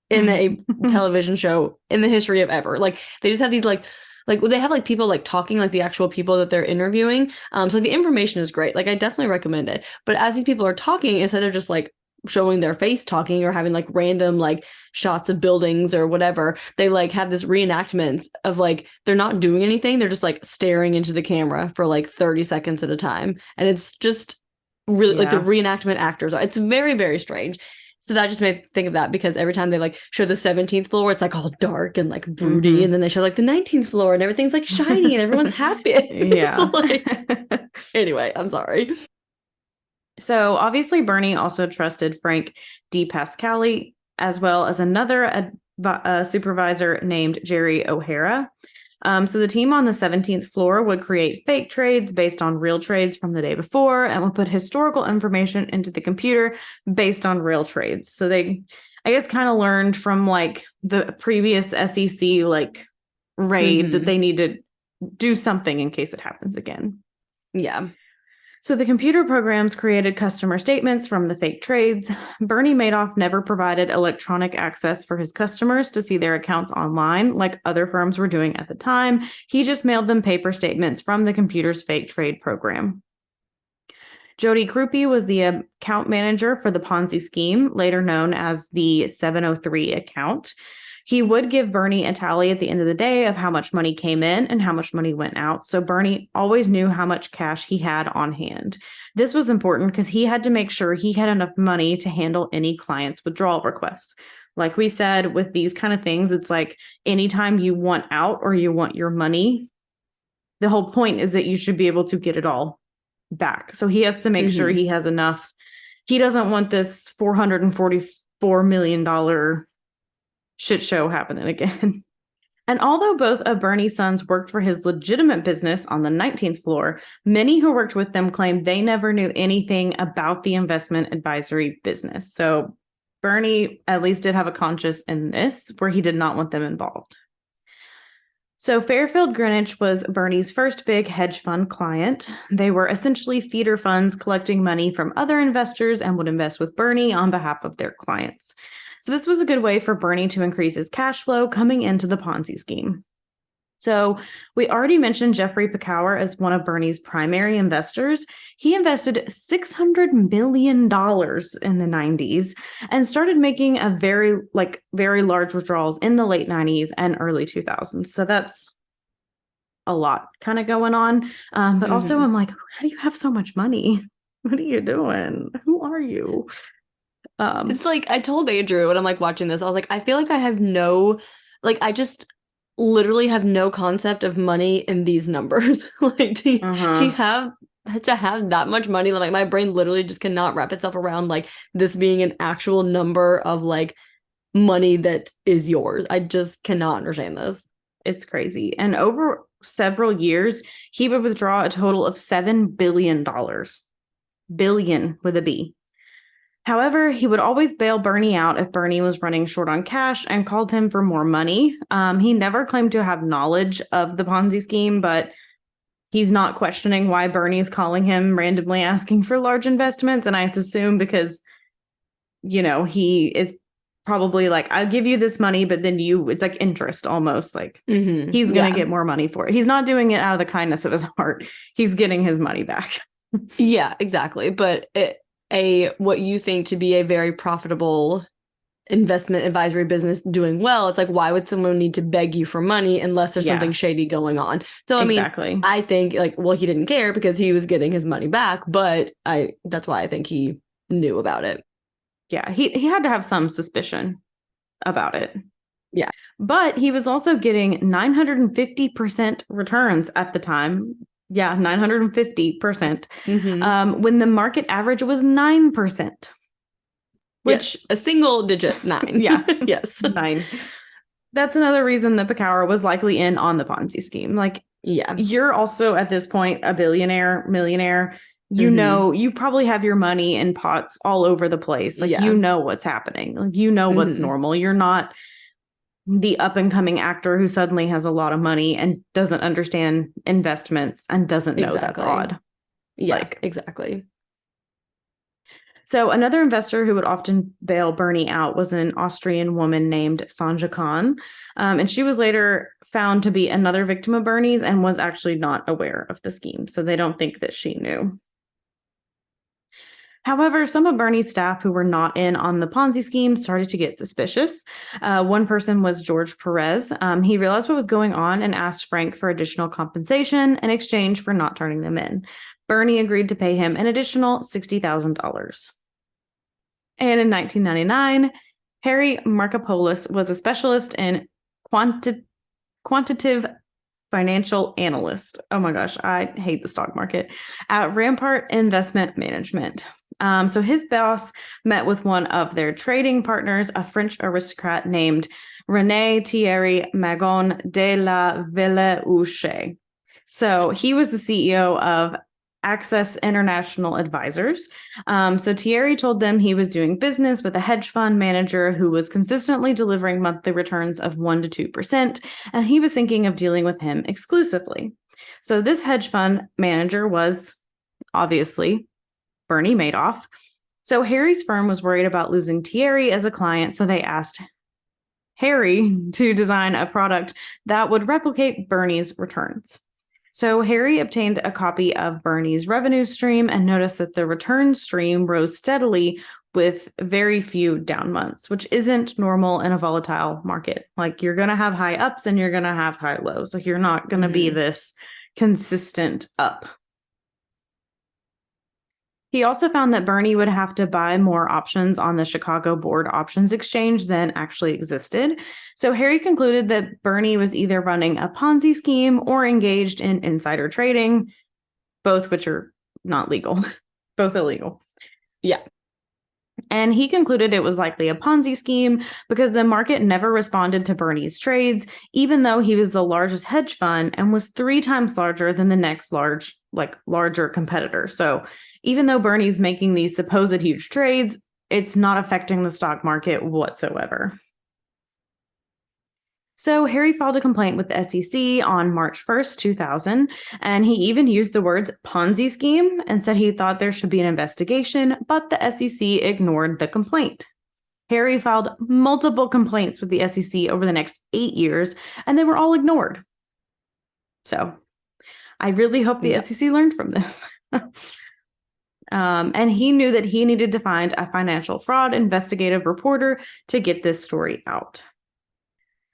S1: in a television show in the history of ever. Like they just have these like they have like people like talking like the actual people that they're interviewing. So the information is great. Like I definitely recommend it. But as these people are talking, instead of just like showing their face talking or having like random like shots of buildings or whatever, they like have this reenactments of like they're not doing anything. They're just like staring into the camera for like 30 seconds at a time. And it's just really like the reenactment actors are. It's very, very strange. So that just made me think of that because every time they like show the 17th floor, it's like all dark and like broody. And then they show like the 19th floor and everything's like shiny and everyone's happy.
S2: Yeah.
S1: Like... Anyway, I'm sorry.
S2: So obviously Bernie also trusted Frank DePascali as well as another supervisor named Jerry O'Hara. So the team on the 17th floor would create fake trades based on real trades from the day before and would put historical information into the computer based on real trades. So they, I guess, kind of learned from like the previous SEC like raid that they need to do something in case it happens again.
S1: Yeah.
S2: So the computer programs created customer statements from the fake trades. Bernie Madoff never provided electronic access for his customers to see their accounts online like other firms were doing at the time. He just mailed them paper statements from the computer's fake trade program. Jody Krupe was the account manager for the Ponzi scheme, later known as the 703 account. He would give Bernie a tally at the end of the day of how much money came in and how much money went out. So Bernie always knew how much cash he had on hand. This was important because he had to make sure he had enough money to handle any client's withdrawal requests. Like we said, with these kind of things, it's like anytime you want out or you want your money, the whole point is that you should be able to get it all back. So he has to make sure he has enough. He doesn't want this $444 million shit show happening again. And although both of Bernie's sons worked for his legitimate business on the 19th floor, many who worked with them claimed they never knew anything about the investment advisory business. So Bernie at least did have a conscience in this, where he did not want them involved. So Fairfield Greenwich was Bernie's first big hedge fund client. They were essentially feeder funds collecting money from other investors and would invest with Bernie on behalf of their clients. So this was a good way for Bernie to increase his cash flow coming into the Ponzi scheme. So we already mentioned Jeffrey Picower as one of Bernie's primary investors. He invested $600 million in the 90s and started making a very large withdrawals in the late 90s and early 2000s. So that's a lot kind of going on. But also I'm like, how do you have so much money? What are you doing? Who are you?
S1: It's like I told Andrew when I'm like watching this, I was like, I feel like I have I just literally have no concept of money in these numbers. Like, do you have to have that much money? Like, my brain literally just cannot wrap itself around like this being an actual number of like money that is yours. I just cannot understand this.
S2: It's crazy. And over several years, he would withdraw a total of $7 billion. Billion with a B. However, he would always bail Bernie out if Bernie was running short on cash and called him for more money. He never claimed to have knowledge of the Ponzi scheme, but he's not questioning why Bernie is calling him randomly asking for large investments. And I assume because, he is probably like, I'll give you this money, but then it's like interest almost. Like he's going to get more money for it. He's not doing it out of the kindness of his heart. He's getting his money back.
S1: Yeah, exactly. But what you think to be a very profitable investment advisory business doing well, it's like, why would someone need to beg you for money unless there's something shady going on? So, exactly. I think he didn't care because he was getting his money back, but that's why I think he knew about it.
S2: Yeah, he had to have some suspicion about it.
S1: Yeah.
S2: But he was also getting 950% returns at the time Yeah, 950%.
S1: Mm-hmm.
S2: When the market average was 9%,
S1: Yes,
S2: which,
S1: a single digit 9.
S2: yeah,
S1: Yes.
S2: 9. That's another reason that Picaro was likely in on the Ponzi scheme. Like,
S1: Yeah.
S2: you're also at this point a billionaire, millionaire. You
S1: Mm-hmm.
S2: know, you probably have your money in pots all over the place. Like, you
S1: Yeah.
S2: know what's happening. Like, you know what's
S1: Mm-hmm.
S2: normal. You're not the up and coming actor who suddenly has a lot of money and doesn't understand investments and doesn't know that's
S1: Exactly.
S2: odd.
S1: Yeah,
S2: Like,
S1: exactly.
S2: so another investor who would often bail Bernie out was an Austrian woman named Sanja Khan. And she was later found to be another victim of Bernie's and was actually not aware of the scheme. So they don't think that she knew. However, some of Bernie's staff who were not in on the Ponzi scheme started to get suspicious. One person was George Perez. He realized what was going on and asked Frank for additional compensation in exchange for not turning them in. Bernie agreed to pay him an additional $60,000. And in 1999, Harry Markopoulos was a specialist in quantitative financial analyst. Oh my gosh, I hate the stock market at Rampart Investment Management. So his boss met with one of their trading partners, a French aristocrat named René Thierry Magon de la Villeuche. So he was the CEO of Access International Advisors. So Thierry told them he was doing business with a hedge fund manager who was consistently delivering monthly returns of 1% to 2%, and he was thinking of dealing with him exclusively. So this hedge fund manager was obviously Bernie Madoff. So Harry's firm was worried about losing Thierry as a client, so they asked Harry to design a product that would replicate Bernie's returns. So Harry obtained a copy of Bernie's revenue stream and noticed that the return stream rose steadily with very few down months, which isn't normal in a volatile market. Like, you're going to have high ups and you're going to have high lows. Like, you're not going to be this consistent up. He also found that Bernie would have to buy more options on the Chicago Board Options Exchange than actually existed. So Harry concluded that Bernie was either running a Ponzi scheme or engaged in insider trading, both which are not legal, both illegal.
S1: Yeah.
S2: And he concluded it was likely a Ponzi scheme because the market never responded to Bernie's trades, even though he was the largest hedge fund and was 3 times larger than the next larger competitor. So even though Bernie's making these supposed huge trades, it's not affecting the stock market whatsoever. So Harry filed a complaint with the SEC on March 1st, 2000, and he even used the words Ponzi scheme and said he thought there should be an investigation, but the SEC ignored the complaint. Harry filed multiple complaints with the SEC over the next 8 years, and they were all ignored. So I really hope the SEC learned from this. And he knew that he needed to find a financial fraud investigative reporter to get this story out.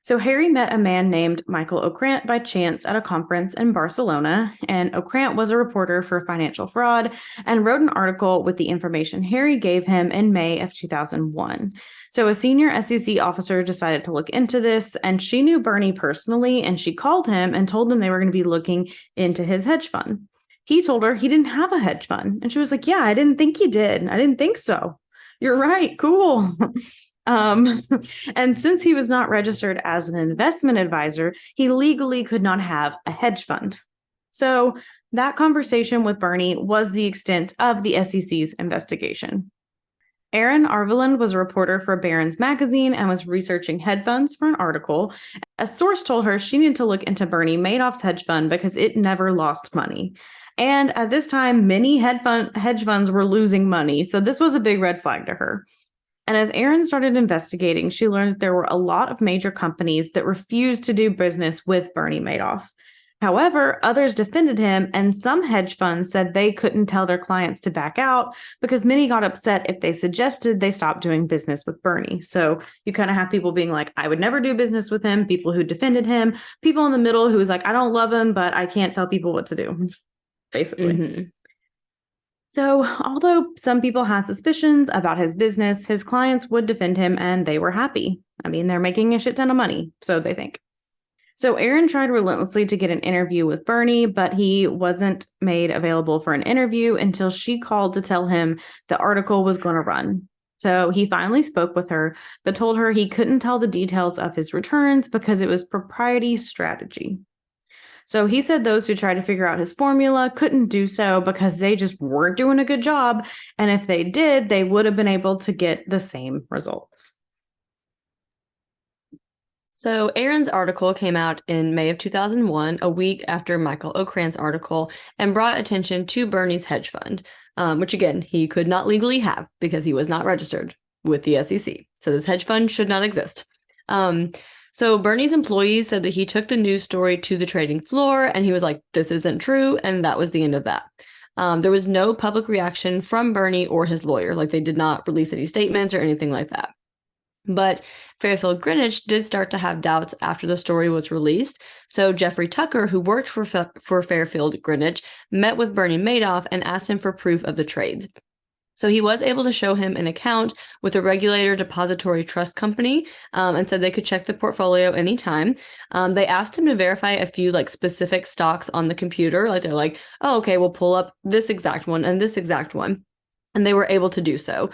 S2: So Harry met a man named Michael Ockrent by chance at a conference in Barcelona, and Ockrent was a reporter for financial fraud and wrote an article with the information Harry gave him in May of 2001. So a senior SEC officer decided to look into this, and she knew Bernie personally, and she called him and told him they were going to be looking into his hedge fund. He told her he didn't have a hedge fund, and she was like, "Yeah, I didn't think you did. I didn't think so. You're right. Cool." And since he was not registered as an investment advisor, he legally could not have a hedge fund. So that conversation with Bernie was the extent of the SEC's investigation. Erin Arveland was a reporter for Barron's magazine and was researching hedge funds for an article. A source told her she needed to look into Bernie Madoff's hedge fund because it never lost money. And at this time, many hedge funds were losing money, so this was a big red flag to her. And as Erin started investigating, she learned that there were a lot of major companies that refused to do business with Bernie Madoff. However, others defended him, and some hedge funds said they couldn't tell their clients to back out because many got upset if they suggested they stop doing business with Bernie. So you kind of have people being like, I would never do business with him, people who defended him, people in the middle who was like, I don't love him, but I can't tell people what to do, basically. Mm-hmm. So, although some people had suspicions about his business, his clients would defend him and they were happy. I mean, they're making a shit ton of money, so they think. So Aaron tried relentlessly to get an interview with Bernie, but he wasn't made available for an interview until she called to tell him the article was going to run. So he finally spoke with her, but told her he couldn't tell the details of his returns because it was propriety strategy. So he said those who tried to figure out his formula couldn't do so because they just weren't doing a good job. And if they did, they would have been able to get the same results.
S1: So Aaron's article came out in May of 2001, a week after Michael Ocran's article, and brought attention to Bernie's hedge fund, which again, he could not legally have because he was not registered with the SEC. So this hedge fund should not exist. So Bernie's employees said that he took the news story to the trading floor and he was like, this isn't true. And that was the end of that. There was no public reaction from Bernie or his lawyer. Like they did not release any statements or anything like that. But Fairfield Greenwich did start to have doubts after the story was released. So Jeffrey Tucker, who worked for Fairfield Greenwich, met with Bernie Madoff and asked him for proof of the trades. So he was able to show him an account with a regulator depository trust company and said they could check the portfolio anytime. They asked him to verify a few like specific stocks on the computer. Like they're like, oh, okay, we'll pull up this exact one and this exact one. And they were able to do so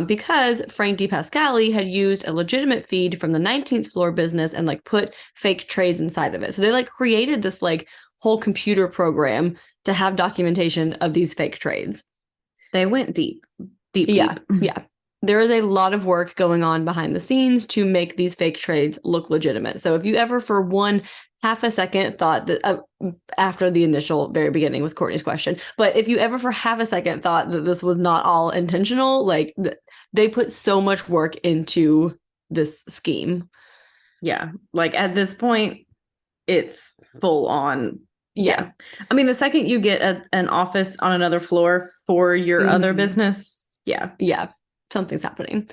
S1: because Frank DePascali had used a legitimate feed from the 19th floor business and like put fake trades inside of it. So they like created this like whole computer program to have documentation of these fake trades.
S2: They went deep.
S1: Yeah. There is a lot of work going on behind the scenes to make these fake trades look legitimate. So if you ever for one half a second thought that after the initial very beginning with Courtney's question, but if you ever for half a second thought that this was not all intentional, like they put so much work into this scheme.
S2: Yeah. Like at this point, it's full on.
S1: Yeah.
S2: I mean, the second you get an office on another floor for your other business,
S1: yeah, something's happening.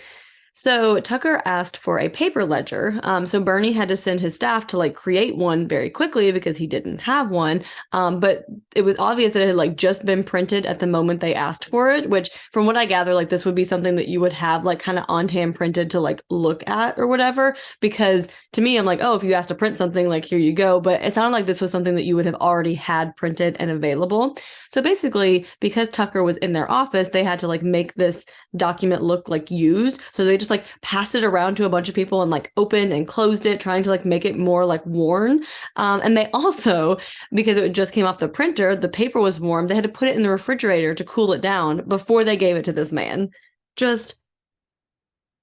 S1: So Tucker asked for a paper ledger. So Bernie had to send his staff to like create one very quickly because he didn't have one. But it was obvious that it had like just been printed at the moment they asked for it, which from what I gather, like this would be something that you would have like kind of on hand printed to like look at or whatever. Because to me, I'm like, oh, if you asked to print something, like here you go. But it sounded like this was something that you would have already had printed and available. So basically, because Tucker was in their office, they had to like make this document look like used. So they just like passed it around to a bunch of people and like opened and closed it, trying to like make it more like worn. And they also, because it just came off the printer, the paper was warm. They had to put it in the refrigerator to cool it down before they gave it to this man. Just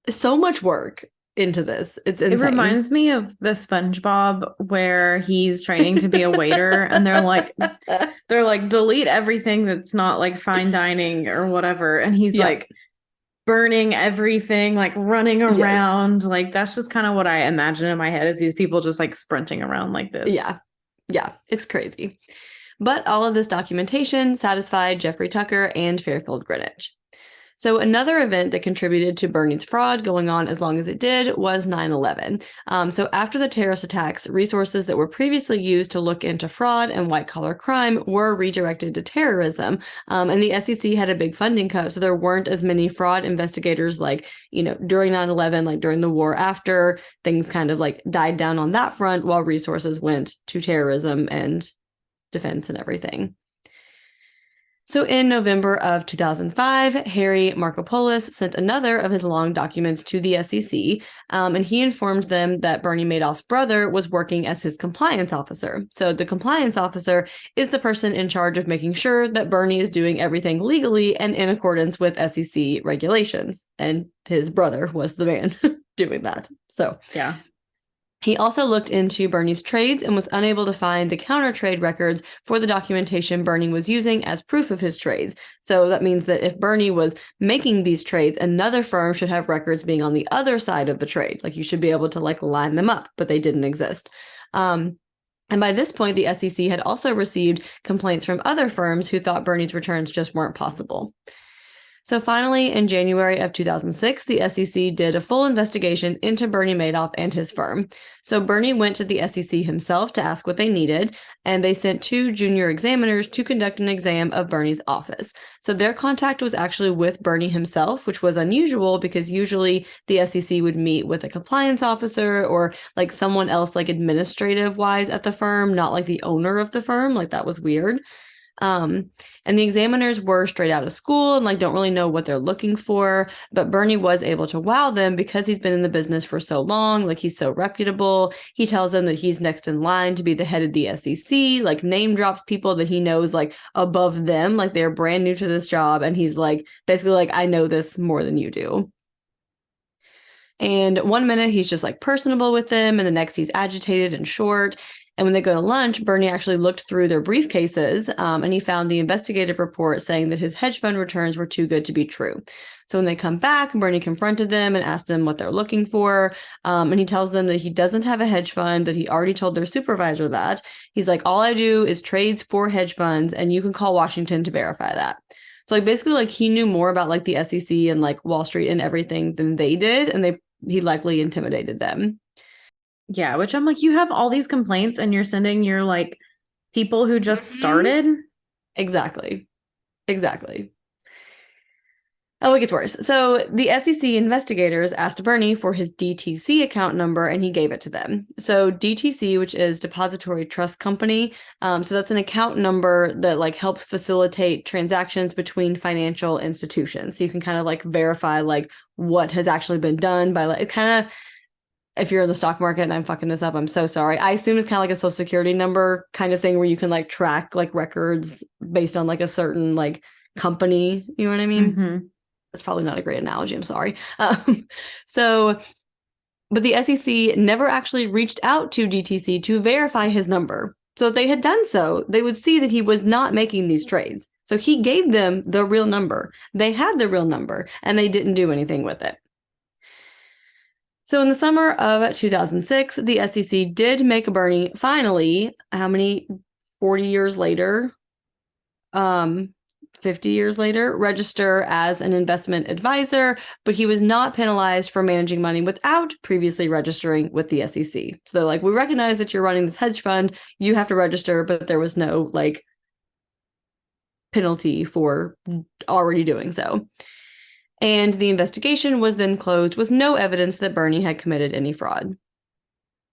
S1: so much work into this. It's insane.
S2: It reminds me of the SpongeBob where he's training to be a waiter and they're like delete everything that's not like fine dining or whatever, and he's like burning everything, like running around. Like that's just kind of what I imagine in my head, is these people just like sprinting around like this.
S1: Yeah, it's crazy. But all of this documentation satisfied Jeffrey Tucker and Fairfield Greenwich. So another event that contributed to Bernie's fraud going on as long as it did was 9/11. So after the terrorist attacks, resources that were previously used to look into fraud and white-collar crime were redirected to terrorism. And the SEC had a big funding cut, so there weren't as many fraud investigators like, during 9/11, like during the war after, things kind of like died down on that front while resources went to terrorism and defense and everything. So in November of 2005, Harry Markopoulos sent another of his long documents to the SEC, and he informed them that Bernie Madoff's brother was working as his compliance officer. So the compliance officer is the person in charge of making sure that Bernie is doing everything legally and in accordance with SEC regulations. And his brother was the man doing that. So
S2: yeah.
S1: He also looked into Bernie's trades and was unable to find the counter trade records for the documentation Bernie was using as proof of his trades. So that means that if Bernie was making these trades, another firm should have records being on the other side of the trade. Like you should be able to like line them up, but they didn't exist. And by this point, the SEC had also received complaints from other firms who thought Bernie's returns just weren't possible. So finally, in January of 2006, the SEC did a full investigation into Bernie Madoff and his firm. So Bernie went to the SEC himself to ask what they needed, and they sent 2 junior examiners to conduct an exam of Bernie's office. So their contact was actually with Bernie himself, which was unusual because usually the SEC would meet with a compliance officer or like someone else like administrative wise at the firm, not like the owner of the firm. Like that was weird. And the examiners were straight out of school and like don't really know what they're looking for, but Bernie was able to wow them because he's been in the business for so long, like he's so reputable. He tells them that he's next in line to be the head of the SEC, like name drops people that he knows like above them, like they're brand new to this job, and he's like basically like, I know this more than you do. And one minute he's just like personable with them, and the next he's agitated and short. And when they go to lunch, Bernie actually looked through their briefcases and he found the investigative report saying that his hedge fund returns were too good to be true. So when they come back, Bernie confronted them and asked them what they're looking for. And he tells them that he doesn't have a hedge fund, that he already told their supervisor that. He's like, all I do is trades for hedge funds, and you can call Washington to verify that. So like basically like he knew more about like the SEC and like Wall Street and everything than they did, and he likely intimidated them.
S2: Yeah, which I'm like, you have all these complaints and you're sending your like people who just started.
S1: Exactly. Oh, it gets worse. So the SEC investigators asked Bernie for his DTC account number, and he gave it to them. So DTC, which is Depository Trust Company, so that's an account number that like helps facilitate transactions between financial institutions. So you can kind of like verify like what has actually been done by like, it's kind of, if you're in the stock market and I'm fucking this up, I'm so sorry. I assume it's kind of like a social security number kind of thing where you can like track like records based on like a certain like company. You know what I mean?
S2: Mm-hmm.
S1: That's probably not a great analogy. I'm sorry. But the SEC never actually reached out to DTC to verify his number. So if they had done so, they would see that he was not making these trades. So he gave them the real number. They had the real number, and they didn't do anything with it. So in the summer of 2006, the SEC did make Bernie finally, 40 years later, 50 years later, register as an investment advisor, but he was not penalized for managing money without previously registering with the SEC. So like, we recognize that you're running this hedge fund, you have to register, but there was no like penalty for already doing so. And the investigation was then closed with no evidence that Bernie had committed any fraud.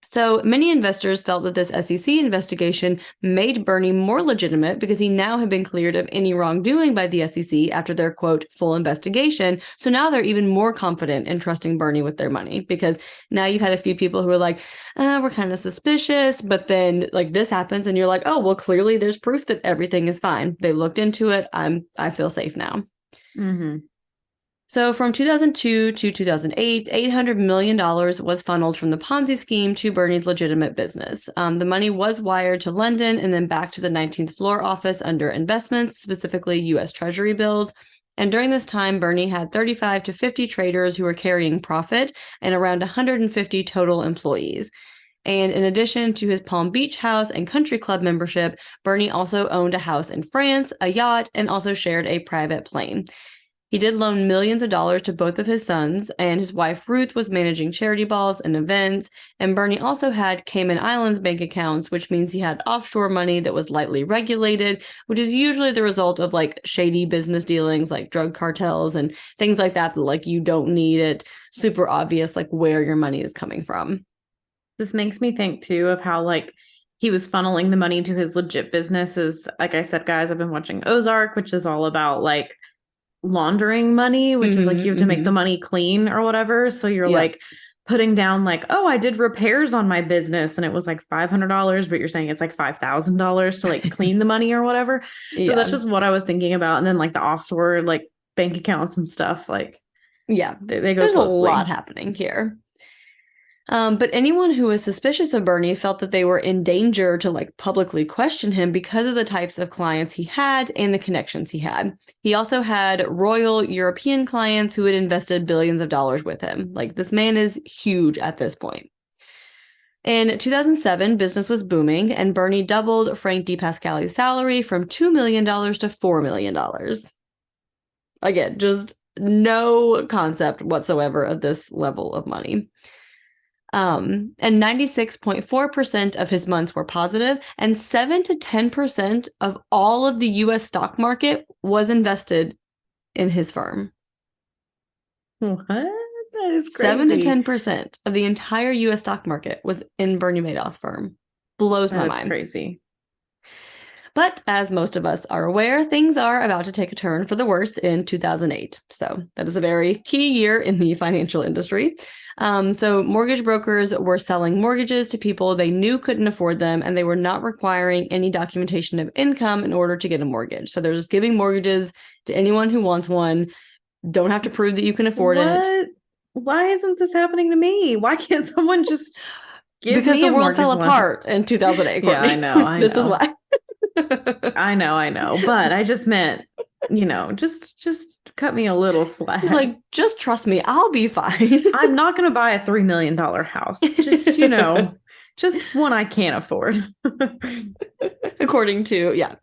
S1: So many investors felt that this SEC investigation made Bernie more legitimate because he now had been cleared of any wrongdoing by the SEC after their, quote, full investigation. So now they're even more confident in trusting Bernie with their money, because now you've had a few people who are like, we're kind of suspicious. But then like this happens and you're like, oh, well, clearly there's proof that everything is fine. They looked into it. I feel safe now.
S2: Mm-hmm.
S1: So from 2002 to 2008, $800 million was funneled from the Ponzi scheme to Bernie's legitimate business. The money was wired to London and then back to the 19th floor office under investments, specifically U.S. Treasury bills. And during this time, Bernie had 35 to 50 traders who were carrying profit and around 150 total employees. And in addition to his Palm Beach house and country club membership, Bernie also owned a house in France, a yacht, and also shared a private plane. He did loan millions of dollars to both of his sons, and his wife Ruth was managing charity balls and events. And Bernie also had Cayman Islands bank accounts, which means he had offshore money that was lightly regulated, which is usually the result of like shady business dealings, like drug cartels and things like that like you don't need it super obvious like where your money is coming from.
S2: This makes me think too of how like he was funneling the money to his legit businesses. Like I said, guys, I've been watching Ozark, which is all about like laundering money, which is like you have to make the money clean or whatever. So you're like putting down like, oh, I did repairs on my business and it was like $500, but you're saying it's like $5,000 to like clean the money or whatever. So that's just what I was thinking about. And then like the offshore like bank accounts and stuff, like they go
S1: There's
S2: closely.
S1: A lot happening here. But anyone who was suspicious of Bernie felt that they were in danger to like publicly question him because of the types of clients he had and the connections he had. He also had royal European clients who had invested billions of dollars with him. Like this man is huge at this point. In 2007, business was booming, and Bernie doubled Frank DePascali's salary from $2 million to $4 million. Again, just no concept whatsoever of this level of money. And 96.4% of his months were positive, and 7 to 10% of all of the US stock market was invested in his firm.
S2: What? That is crazy.
S1: 7 to 10% of the entire US stock market was in Bernie Madoff's firm. Blows my mind.
S2: That is crazy.
S1: But as most of us are aware, things are about to take a turn for the worse in 2008. So that is a very key year in the financial industry. So mortgage brokers were selling mortgages to people they knew couldn't afford them, and they were not requiring any documentation of income in order to get a mortgage. So they're just giving mortgages to anyone who wants one. Don't have to prove that you can afford it.
S2: Why isn't this happening to me? Why can't someone just give
S1: because
S2: me
S1: the
S2: a
S1: world fell
S2: mortgage
S1: apart in 2008, Courtney.
S2: Yeah, I know.
S1: This is why.
S2: I know. But I just meant, just cut me a little slack.
S1: Like, just trust me, I'll be fine.
S2: I'm not going to buy a $3 million house. Just, just one I can't afford.
S1: According to, yeah.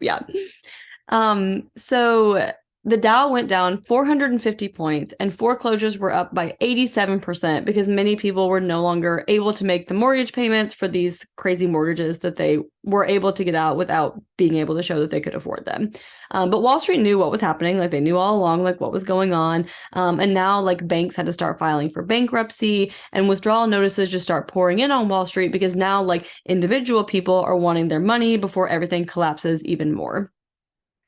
S1: So the Dow went down 450 points and foreclosures were up by 87% because many people were no longer able to make the mortgage payments for these crazy mortgages that they were able to get out without being able to show that they could afford them. But Wall Street knew what was happening. Like, they knew all along, like, what was going on. And now, like, banks had to start filing for bankruptcy, and withdrawal notices just start pouring in on Wall Street because now, like, individual people are wanting their money before everything collapses even more.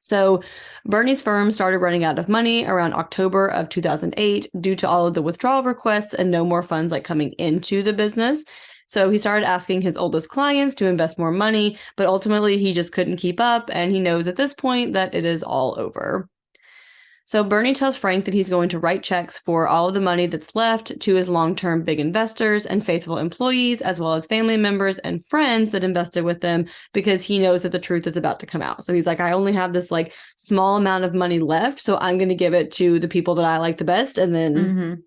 S1: So Bernie's firm started running out of money around October of 2008 due to all of the withdrawal requests and no more funds like coming into the business. So he started asking his oldest clients to invest more money, but ultimately he just couldn't keep up, and he knows at this point that it is all over. So Bernie tells Frank that he's going to write checks for all of the money that's left to his long-term big investors and faithful employees, as well as family members and friends that invested with them, because he knows that the truth is about to come out. So he's like, I only have this like small amount of money left, so I'm going to give it to the people that I like the best, and then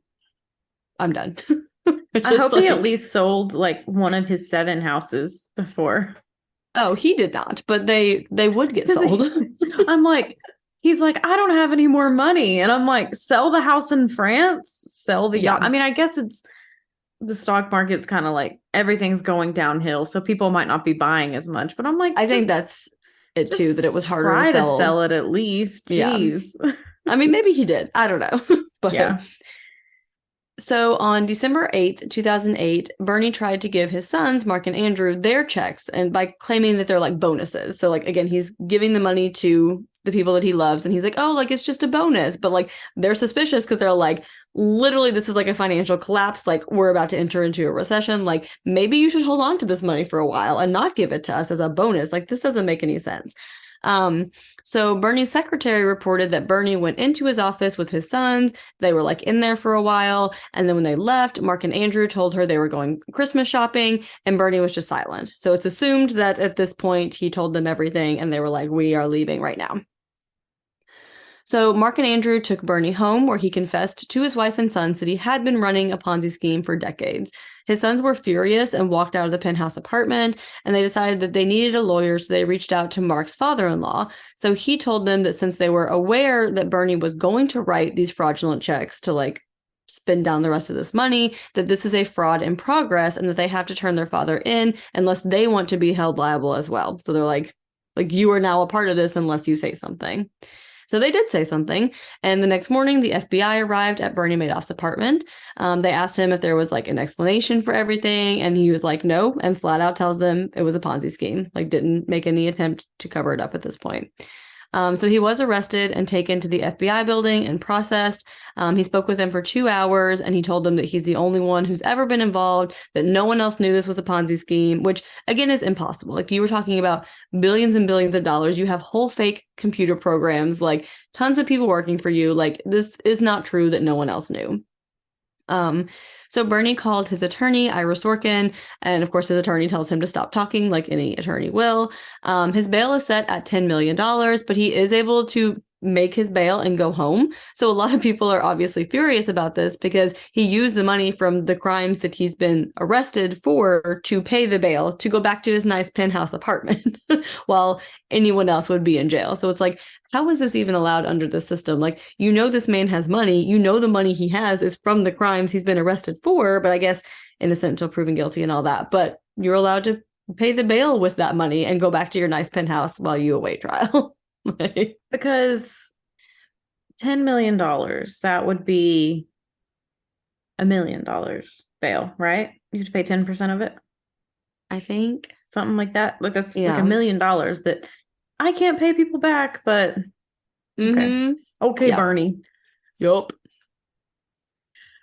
S1: I'm done.
S2: I hope he at least sold like one of his 7 houses before.
S1: Oh, he did not, but they would get sold.
S2: I'm like, he's like, I don't have any more money. And I'm like, sell the house in France, sell the yacht. I mean, I guess it's the stock market's kind of like everything's going downhill. So people might not be buying as much. But I'm like,
S1: I think that's it too, that it was harder
S2: try
S1: to
S2: sell it at least. Jeez.
S1: Yeah. I mean, maybe he did. I don't know. But
S2: yeah.
S1: So on December 8th, 2008, Bernie tried to give his sons, Mark and Andrew, their checks, and by claiming that they're like bonuses. So like, again, he's giving the money to the people that he loves, and he's like, oh, like, it's just a bonus. But like, they're suspicious because they're like, literally, this is like a financial collapse. Like, we're about to enter into a recession. Like, maybe you should hold on to this money for a while and not give it to us as a bonus. Like, this doesn't make any sense. So Bernie's secretary reported that Bernie went into his office with his sons. They were like in there for a while. And then when they left, Mark and Andrew told her they were going Christmas shopping, and Bernie was just silent. So it's assumed that at this point he told them everything and they were like, we are leaving right now. So Mark and Andrew took Bernie home, where he confessed to his wife and sons that he had been running a Ponzi scheme for decades. His sons were furious and walked out of the penthouse apartment, and they decided that they needed a lawyer, so they reached out to Mark's father-in-law. So he told them that since they were aware that Bernie was going to write these fraudulent checks to like spend down the rest of this money, that this is a fraud in progress and that they have to turn their father in unless they want to be held liable as well. So they're like, you are now a part of this unless you say something. So they did say something, and the next morning, the FBI arrived at Bernie Madoff's apartment. They asked him if there was like an explanation for everything, and he was like, no, and flat out tells them it was a Ponzi scheme, like didn't make any attempt to cover it up at this point. So he was arrested and taken to the FBI building and processed. He spoke with them for 2 hours, and he told them that he's the only one who's ever been involved, that no one else knew this was a Ponzi scheme, which again is impossible. Like, you were talking about billions and billions of dollars. You have whole fake computer programs, like tons of people working for you. Like, this is not true that no one else knew. So Bernie called his attorney, Ira Sorkin, and of course his attorney tells him to stop talking, like any attorney will. His bail is set at $10 million, but he is able to make his bail and go home. So a lot of people are obviously furious about this because he used the money from the crimes that he's been arrested for to pay the bail to go back to his nice penthouse apartment while anyone else would be in jail. So it's like, how is this even allowed under the system? Like, you know, this man has money. You know, the money he has is from the crimes he's been arrested for, but I guess innocent until proven guilty and all that. But you're allowed to pay the bail with that money and go back to your nice penthouse while you await trial. Like,
S2: Because $10 million, that would be $1 million bail, right? You have to pay 10% of it.
S1: I think
S2: Something like that. Like that's like
S1: yeah.
S2: $1 million that I can't pay people back, but okay.
S1: Mm-hmm.
S2: Okay,
S1: Yeah.
S2: Bernie.
S1: Yup.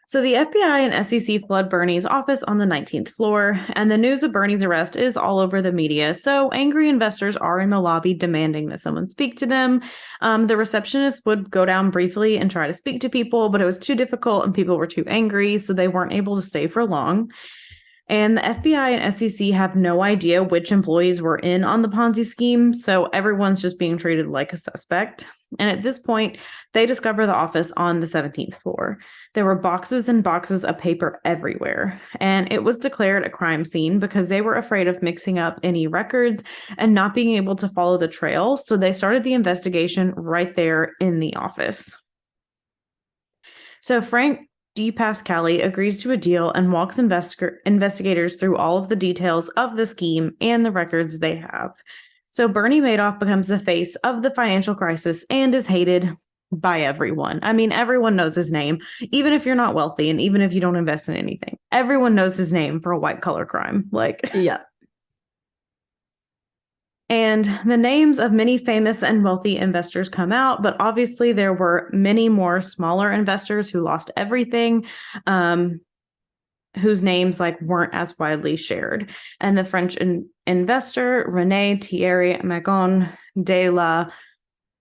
S2: So the FBI and SEC flood Bernie's office on the 19th floor, and the news of Bernie's arrest is all over the media. So angry investors are in the lobby demanding that someone speak to them. The receptionist would go down briefly and try to speak to people, but it was too difficult and people were too angry, so they weren't able to stay for long. And the FBI and SEC have no idea which employees were in on the Ponzi scheme, so everyone's just being treated like a suspect. And at this point, they discover the office on the 17th floor. There were boxes and boxes of paper everywhere, and it was declared a crime scene because they were afraid of mixing up any records and not being able to follow the trail, so they started the investigation right there in the office. So Frank DePascali agrees to a deal and walks investigators through all of the details of the scheme and the records they have. So Bernie Madoff becomes the face of the financial crisis and is hated by everyone. I mean, everyone knows his name, even if you're not wealthy and even if you don't invest in anything. Everyone knows his name for a white collar crime. Like,
S1: Yeah.
S2: and the names of many famous and wealthy investors come out, but obviously there were many more smaller investors who lost everything, whose names like weren't as widely shared. And the French investor René Thierry Magon de la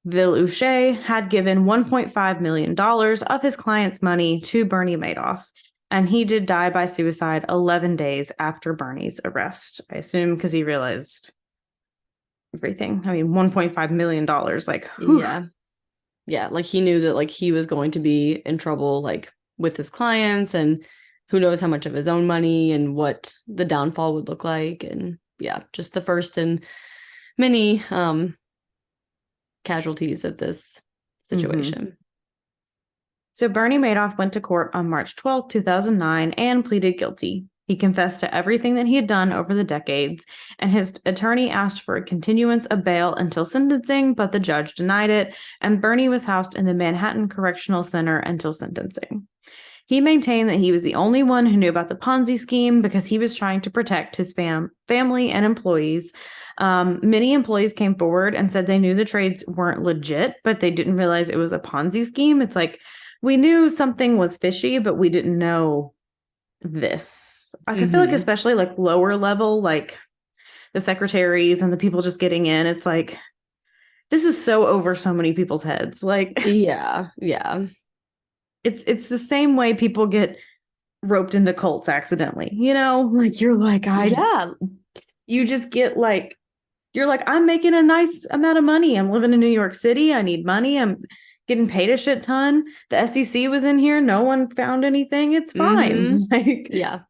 S2: Villouche had given $1.5 million of his client's money to Bernie Madoff. And he did die by suicide 11 days after Bernie's arrest, I assume, because he realized everything. I mean, $1.5 million, like, whew.
S1: Yeah, like he knew that like he was going to be in trouble like with his clients, and who knows how much of his own money and what the downfall would look like. And yeah, just the first in many casualties of this situation.
S2: Mm-hmm. So Bernie Madoff went to court on March 12, 2009 and pleaded guilty. He confessed to everything that he had done over the decades, and his attorney asked for a continuance of bail until sentencing, but the judge denied it, and Bernie was housed in the Manhattan Correctional Center until sentencing. He maintained that he was the only one who knew about the Ponzi scheme because he was trying to protect his family and employees. Many employees came forward and said they knew the trades weren't legit, but they didn't realize it was a Ponzi scheme. It's like, we knew something was fishy, but we didn't know this. I feel like especially like lower level, like the secretaries and the people just getting in, it's like, this is so over so many people's heads. Like,
S1: yeah.
S2: It's the same way people get roped into cults accidentally, you know? Like, you're like, you just get like, you're like, I'm making a nice amount of money. I'm living in New York City. I need money. I'm getting paid a shit ton. The SEC was in here. No one found anything. It's fine. Like,
S1: yeah.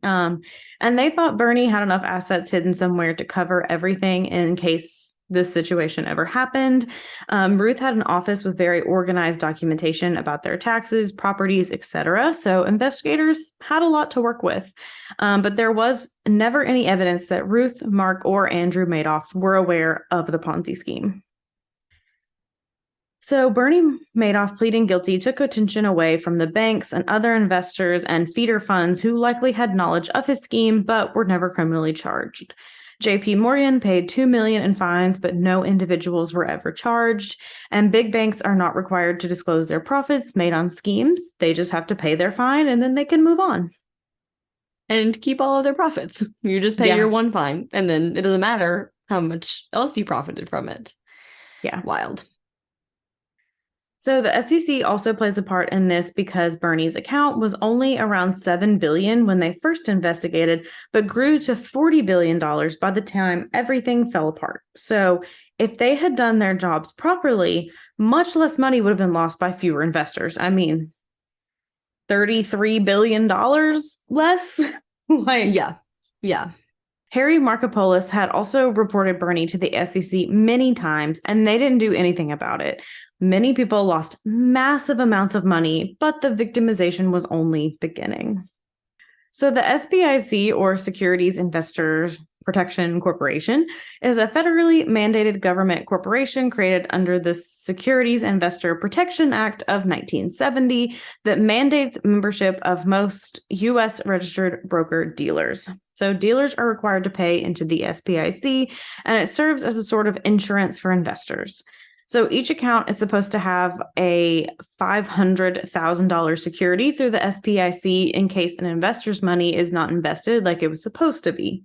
S2: And they thought Bernie had enough assets hidden somewhere to cover everything in case this situation ever happened. Ruth had an office with very organized documentation about their taxes, properties, etc. So investigators had a lot to work with. But there was never any evidence that Ruth, Mark, or Andrew Madoff were aware of the Ponzi scheme. So Bernie Madoff pleading guilty took attention away from the banks and other investors and feeder funds who likely had knowledge of his scheme but were never criminally charged. JP Morgan paid $2 million in fines, but no individuals were ever charged. And big banks are not required to disclose their profits made on schemes. They just have to pay their fine and then they can move on.
S1: And keep all of their profits. You just pay your one fine, and then it doesn't matter how much else you profited from it.
S2: Yeah.
S1: Wild.
S2: So the SEC also plays a part in this because Bernie's account was only around $7 billion when they first investigated, but grew to $40 billion by the time everything fell apart. So if they had done their jobs properly, much less money would have been lost by fewer investors. I mean, $33 billion less?
S1: Yeah. Yeah.
S2: Harry Markopoulos had also reported Bernie to the SEC many times, and they didn't do anything about it. Many people lost massive amounts of money, but the victimization was only beginning. So the SBIC, or Securities Investors Protection Corporation, is a federally mandated government corporation created under the Securities Investor Protection Act of 1970 that mandates membership of most U.S. registered broker-dealers. So dealers are required to pay into the SBIC, and it serves as a sort of insurance for investors. So each account is supposed to have a $500,000 security through the SBIC in case an investor's money is not invested like it was supposed to be.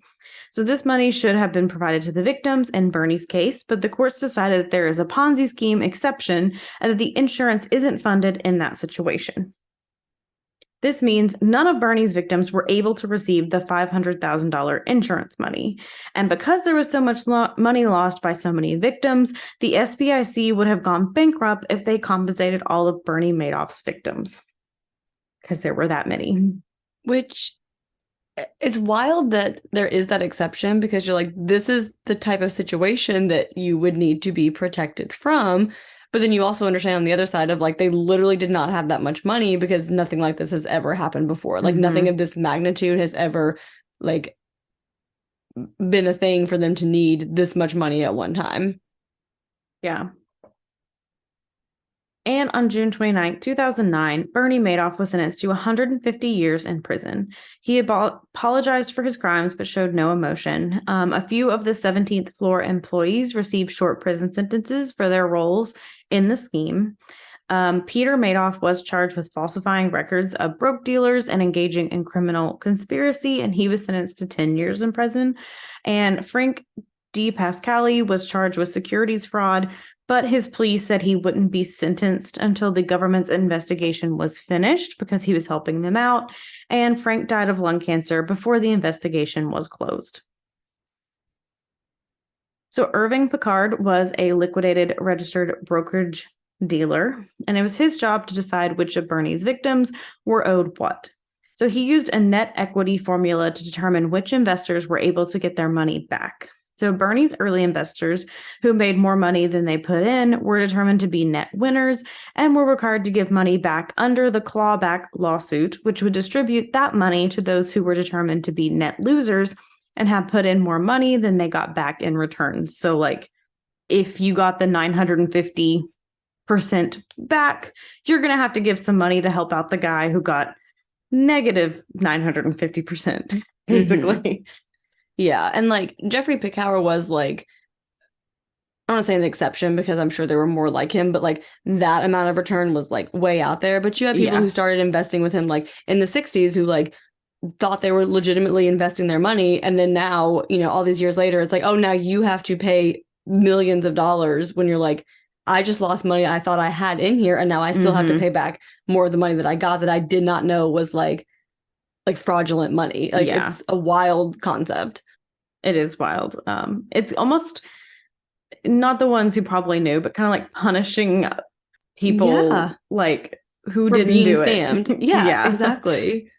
S2: So this money should have been provided to the victims in Bernie's case, but the courts decided that there is a Ponzi scheme exception and that the insurance isn't funded in that situation. This means none of Bernie's victims were able to receive the $500,000 insurance money. And because there was so much money lost by so many victims, the SBIC would have gone bankrupt if they compensated all of Bernie Madoff's victims. Because there were that many.
S1: Which, it's wild that there is that exception, because you're like, this is the type of situation that you would need to be protected from. But then you also understand on the other side of like, they literally did not have that much money because nothing like this has ever happened before. Like nothing of this magnitude has ever like been a thing for them to need this much money at one time.
S2: Yeah. And on June 29, 2009, Bernie Madoff was sentenced to 150 years in prison. He apologized for his crimes but showed no emotion. A few of the 17th floor employees received short prison sentences for their roles in the scheme. Peter Madoff was charged with falsifying records of broke dealers and engaging in criminal conspiracy, and he was sentenced to 10 years in prison. And Frank D. Pascali was charged with securities fraud, but his plea said he wouldn't be sentenced until the government's investigation was finished because he was helping them out. And Frank died of lung cancer before the investigation was closed. So Irving Picard was a liquidated registered brokerage dealer, and it was his job to decide which of Bernie's victims were owed what. So he used a net equity formula to determine which investors were able to get their money back. So Bernie's early investors, who made more money than they put in, were determined to be net winners and were required to give money back under the clawback lawsuit, which would distribute that money to those who were determined to be net losers and have put in more money than they got back in return. So like if you got the 950% back, you're going to have to give some money to help out the guy who got negative 950%, basically.
S1: Mm-hmm. Yeah. And like Jeffrey Pickauer was like, I don't want to say an exception because I'm sure there were more like him, but like that amount of return was like way out there. But you have people who started investing with him like in the 60s who like thought they were legitimately investing their money. And then now, you know, all these years later, it's like, oh, now you have to pay millions of dollars when you're like, I just lost money I thought I had in here. And now I still have to pay back more of the money that I got that I did not know was like fraudulent money. Like it's a wild concept.
S2: It is wild. It's almost not the ones who probably knew, but kind of like punishing people like who
S1: for
S2: didn't
S1: being
S2: do
S1: scammed.
S2: it.
S1: Yeah, exactly.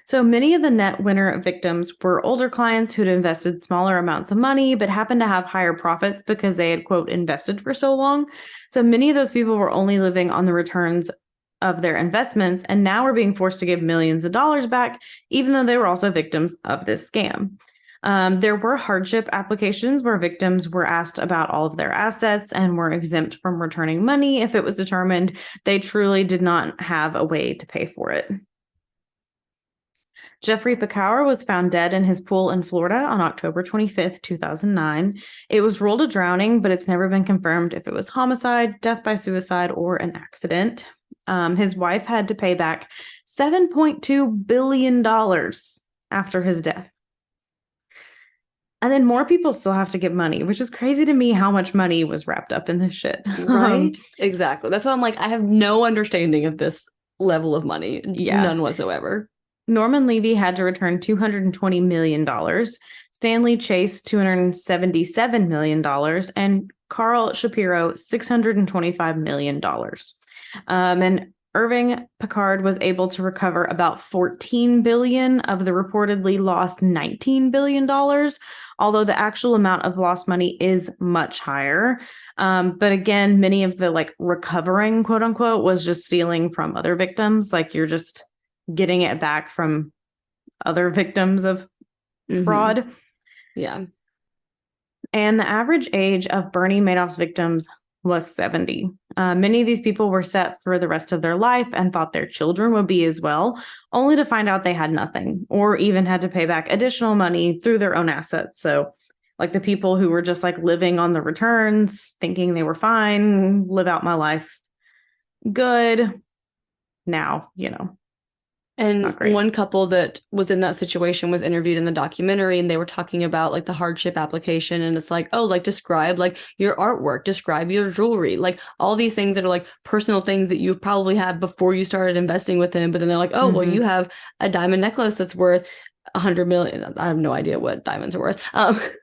S2: So many of the net winner victims were older clients who'd invested smaller amounts of money, but happened to have higher profits because they had, quote, invested for so long. So many of those people were only living on the returns of their investments and now were being forced to give millions of dollars back, even though they were also victims of this scam. There were hardship applications where victims were asked about all of their assets and were exempt from returning money if it was determined they truly did not have a way to pay for it. Jeffrey Pickauer was found dead in his pool in Florida on October 25th, 2009. It was ruled a drowning, but it's never been confirmed if it was homicide, death by suicide, or an accident. His wife had to pay back $7.2 billion after his death. And then more people still have to give money, which is crazy to me how much money was wrapped up in this shit.
S1: Right? Exactly. That's why I'm like, I have no understanding of this level of money.
S2: Yeah.
S1: None whatsoever.
S2: Norman Levy had to return $220 million. Stanley Chase, $277 million. And Carl Shapiro, $625 million. And Irving Picard was able to recover about $14 billion of the reportedly lost $19 billion, although the actual amount of lost money is much higher. But again, many of the like recovering, quote unquote, was just stealing from other victims. Like you're just getting it back from other victims of fraud.
S1: Yeah.
S2: And the average age of Bernie Madoff's victims was 70. Many of these people were set for the rest of their life and thought their children would be as well, only to find out they had nothing or even had to pay back additional money through their own assets. So, like the people who were just like living on the returns, thinking they were fine, live out my life good. Now,
S1: And one couple that was in that situation was interviewed in the documentary, and they were talking about like the hardship application. And it's like, oh, like describe like your artwork, describe your jewelry, like all these things that are like personal things that you probably had before you started investing with him. But then they're like, oh, well, you have a diamond necklace that's worth 100 million. I have no idea what diamonds are worth.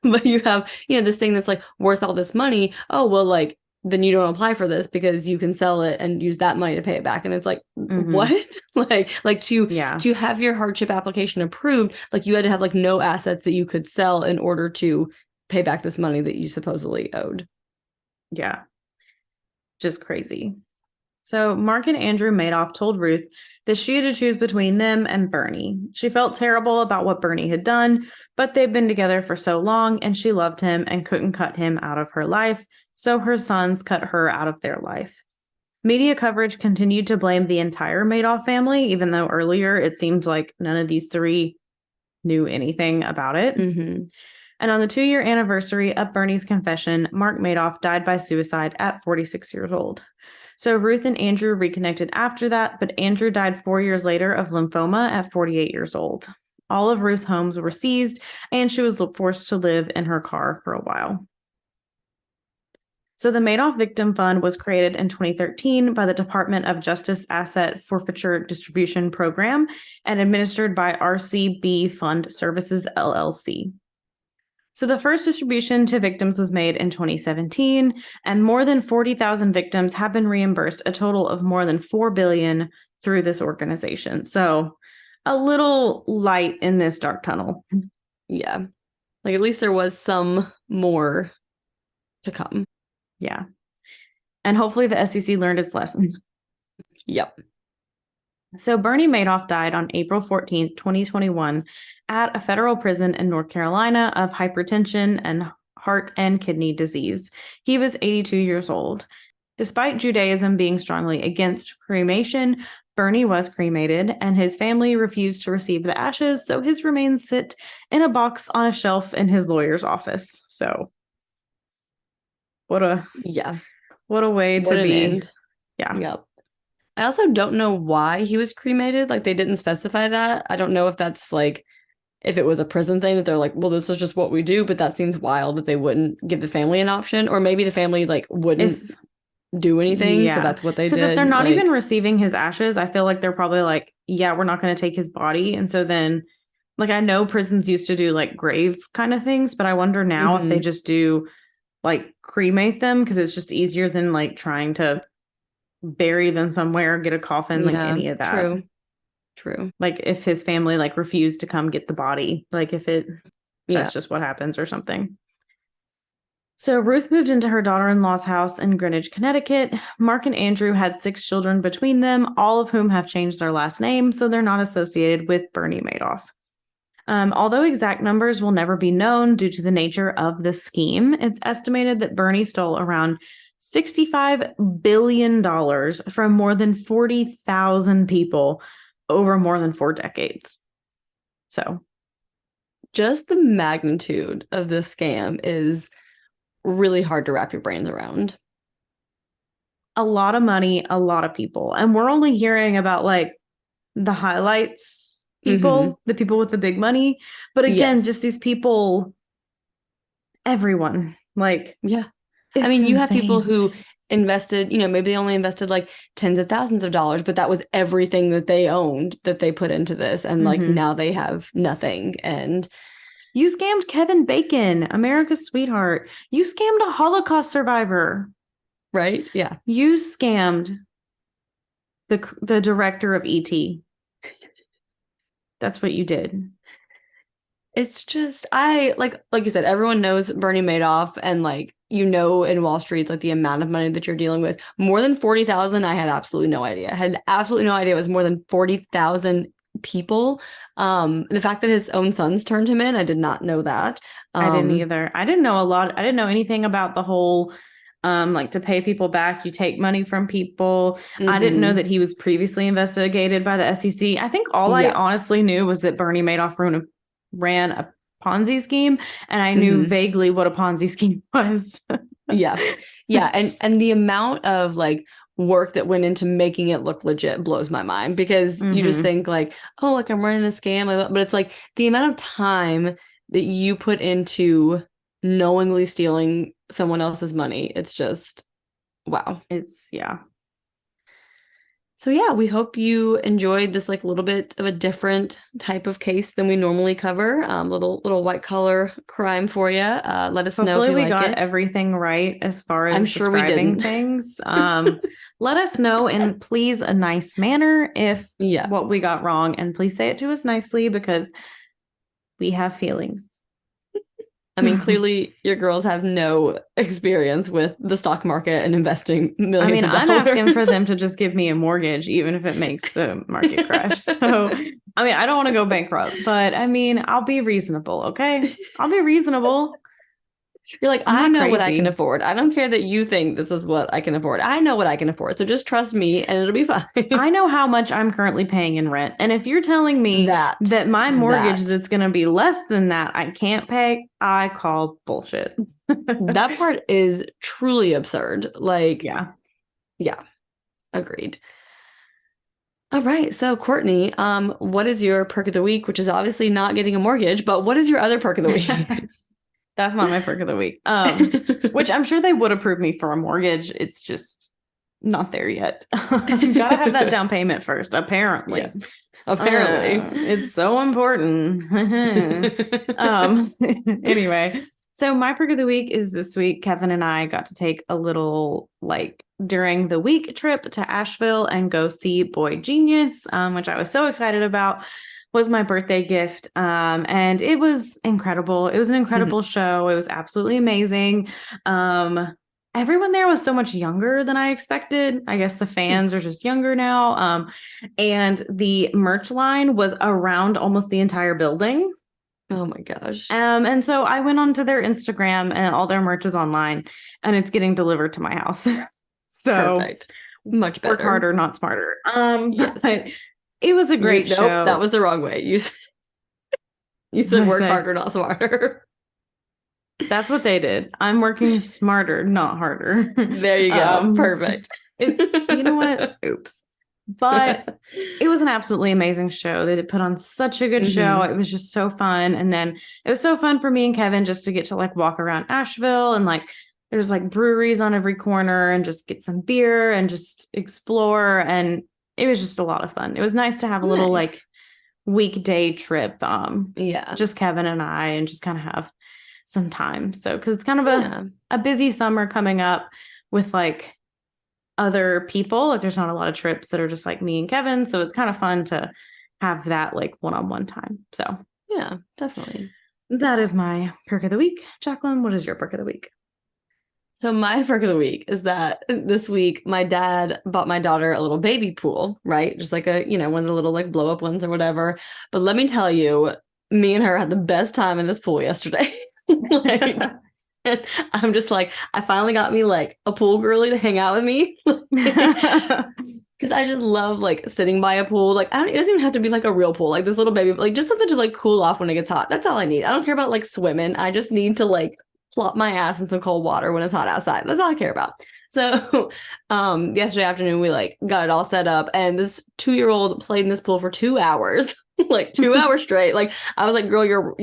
S1: But you have, this thing that's like worth all this money. Oh, well, like then you don't apply for this because you can sell it and use that money to pay it back. And it's like, what? like to have your hardship application approved, like you had to have like no assets that you could sell in order to pay back this money that you supposedly owed.
S2: Yeah. Just crazy. So Mark and Andrew Madoff told Ruth that she had to choose between them and Bernie. She felt terrible about what Bernie had done, but they'd been together for so long and she loved him and couldn't cut him out of her life. So her sons cut her out of their life. Media coverage continued to blame the entire Madoff family, even though earlier it seemed like none of these three knew anything about it. And on the 2-year anniversary of Bernie's confession, Mark Madoff died by suicide at 46 years old. So Ruth and Andrew reconnected after that, but Andrew died 4 years later of lymphoma at 48 years old. All of Ruth's homes were seized, and she was forced to live in her car for a while. So the Madoff Victim Fund was created in 2013 by the Department of Justice Asset Forfeiture Distribution Program and administered by RCB Fund Services, LLC. So the first distribution to victims was made in 2017, and more than 40,000 victims have been reimbursed a total of more than $4 billion through this organization. So a little light in this dark tunnel.
S1: Yeah. Like at least there was some more to come.
S2: Yeah. And hopefully the SEC learned its lessons.
S1: Yep.
S2: So Bernie Madoff died on April 14th, 2021 at a federal prison in North Carolina of hypertension and heart and kidney disease. He was 82 years old. Despite Judaism being strongly against cremation, Bernie was cremated and his family refused to receive the ashes, so his remains sit in a box on a shelf in his lawyer's office. So what a way to be.
S1: End.
S2: Yeah.
S1: Yep. I also don't know why he was cremated. Like they didn't specify that. I don't know if that's like if it was a prison thing that they're like, well, this is just what we do, but that seems wild that they wouldn't give the family an option, or maybe the family like wouldn't do anything, so that's what they did.
S2: Because if they're not even receiving his ashes, I feel like they're probably like, yeah, we're not going to take his body. And so then, like, I know prisons used to do like grave kind of things, but I wonder now if they just do like cremate them because it's just easier than like trying to bury them somewhere, get a coffin, like any of that.
S1: True.
S2: Like if his family like refused to come get the body, like if that's just what happens or something. So Ruth moved into her daughter-in-law's house in Greenwich, Connecticut. Mark and Andrew had 6 children between them, all of whom have changed their last name, so they're not associated with Bernie Madoff. Although exact numbers will never be known due to the nature of the scheme, it's estimated that Bernie stole around $65 billion from more than 40,000 people over more than 4 decades. So
S1: just the magnitude of this scam is really hard to wrap your brains around.
S2: A lot of money, a lot of people. And we're only hearing about like the highlights people, the people with the big money. But again, just these people everyone. Like,
S1: Yeah. I
S2: it's
S1: mean, you have people
S2: insane.
S1: who invested, maybe they only invested like tens of thousands of dollars, but that was everything that they owned that they put into this. And like
S2: Mm-hmm.
S1: now they have nothing. And
S2: You scammed Kevin Bacon, America's sweetheart. You scammed a Holocaust survivor.
S1: right. Yeah.
S2: You scammed the director of ET. That's what you did.
S1: It's just I like you said, everyone knows Bernie Madoff and like in Wall Street, it's like the amount of money that you're dealing with. More than 40,000, I had absolutely no idea. I had absolutely no idea it was more than 40,000 people. The fact that his own sons turned him in, I did not know that.
S2: I didn't either. I didn't know a lot. I didn't know anything about the whole like to pay people back, you take money from people. I didn't know
S1: mhm.
S2: that he was previously investigated by the SEC. I think all I
S1: Yeah.
S2: honestly knew was that Bernie Madoff ran a Ponzi scheme, and I knew
S1: Mhm.
S2: vaguely what a Ponzi scheme was.
S1: Yeah. Yeah. And the amount of like work that went into making it look legit blows my mind because you just
S2: Mm-hmm.
S1: think like, oh, like I'm running a scam. But it's like the amount of time that you put into knowingly stealing someone else's money. It's just wow.
S2: It's yeah.
S1: So yeah, we hope you enjoyed this like little bit of a different type of case than we normally cover. Little white collar crime for you. Let us know if
S2: Hopefully
S1: you
S2: we
S1: like
S2: got
S1: it.
S2: everything right as far
S1: I'm
S2: as
S1: sure we
S2: describing
S1: didn't.
S2: things. Let us know in please a nice manner if
S1: Yeah.
S2: what we got wrong, and please say it to us nicely because we have feelings.
S1: I mean, clearly your girls have no experience with the stock market and investing
S2: I
S1: millions
S2: mean,
S1: of
S2: I'm asking for
S1: dollars.
S2: them to just give me a mortgage, even if it makes the market crash. So, I mean, I don't want to go bankrupt, but I mean, I'll be reasonable, okay? I'll be reasonable.
S1: You're like,
S2: I'm
S1: I
S2: not
S1: know what I can
S2: crazy.
S1: afford. I don't care that you think this is what I can afford. I know what I can afford. So just trust me and it'll be fine.
S2: I know how much I'm currently paying in rent. And if you're telling me
S1: That,
S2: that my mortgage
S1: that,
S2: is going to be less than that, I can't pay, I call bullshit.
S1: that part is truly absurd. Like,
S2: Yeah.
S1: yeah, agreed. All right. So Courtney, what is your perk of the week? Which is obviously not getting a mortgage, but what is your other perk of the week?
S2: That's not my perk of the week. Which I'm sure they would approve me for a mortgage. It's just not there yet. Gotta have that down payment first,
S1: Yeah,
S2: apparently.
S1: apparently.
S2: It's so important. Anyway, so my perk of the week is this week. Kevin and I got to take a little like during the week trip to Asheville and go see Boy Genius, which I was so excited about. Was my birthday gift. And it was incredible. It was an incredible show. It was absolutely amazing. Everyone there was so much younger than I expected. I guess the fans are just younger now. And the merch line was around almost the entire building.
S1: Oh my gosh.
S2: And so I went onto their Instagram and all their merch is online and it's getting delivered to my house. So
S1: Perfect. Much
S2: work
S1: better.
S2: harder, not smarter.
S1: Yes.
S2: But it was a great
S1: Nope, that
S2: show.
S1: was the wrong way. You
S2: What
S1: said
S2: I
S1: work
S2: say?
S1: harder, not smarter.
S2: That's what they did. I'm working smarter, not harder.
S1: There you go. Perfect.
S2: It's, you know what? Oops. But it was an absolutely amazing show. They did put on such a good show.
S1: hmm
S2: It was just so fun. And then it was so fun for me and Kevin just to get to like walk around Asheville and like there's like breweries on every corner and just get some beer and just explore. And it was just a lot of fun. It was nice to have a little like
S1: Nice.
S2: weekday trip.
S1: Yeah.
S2: Just Kevin and I and just kind of have some time. So, because it's kind of
S1: Yeah.
S2: a busy summer coming up with like other people. Like, there's not a lot of trips that are just like me and Kevin. So, it's kind of fun to have that like one on one time. So,
S1: Yeah, definitely.
S2: that is my perk of the week. Jacqueline, what is your perk of the week?
S1: So my perk of the week is that this week my dad bought my daughter a little baby pool, right? Just like one of the little like blow up ones or whatever. But let me tell you, me and her had the best time in this pool yesterday. Like, and I'm just like, I finally got me like a pool girly to hang out with me. Because I just love like sitting by a pool. Like, it doesn't even have to be like a real pool, like this little baby, like just something to like cool off when it gets hot. That's all I need. I don't care about like swimming. I just need to like plop my ass in some cold water when it's hot outside. That's all I care about. So, yesterday afternoon we like got it all set up, and this 2-year-old played in this pool for 2 hours, like 2 hours straight. Like I was like, girl,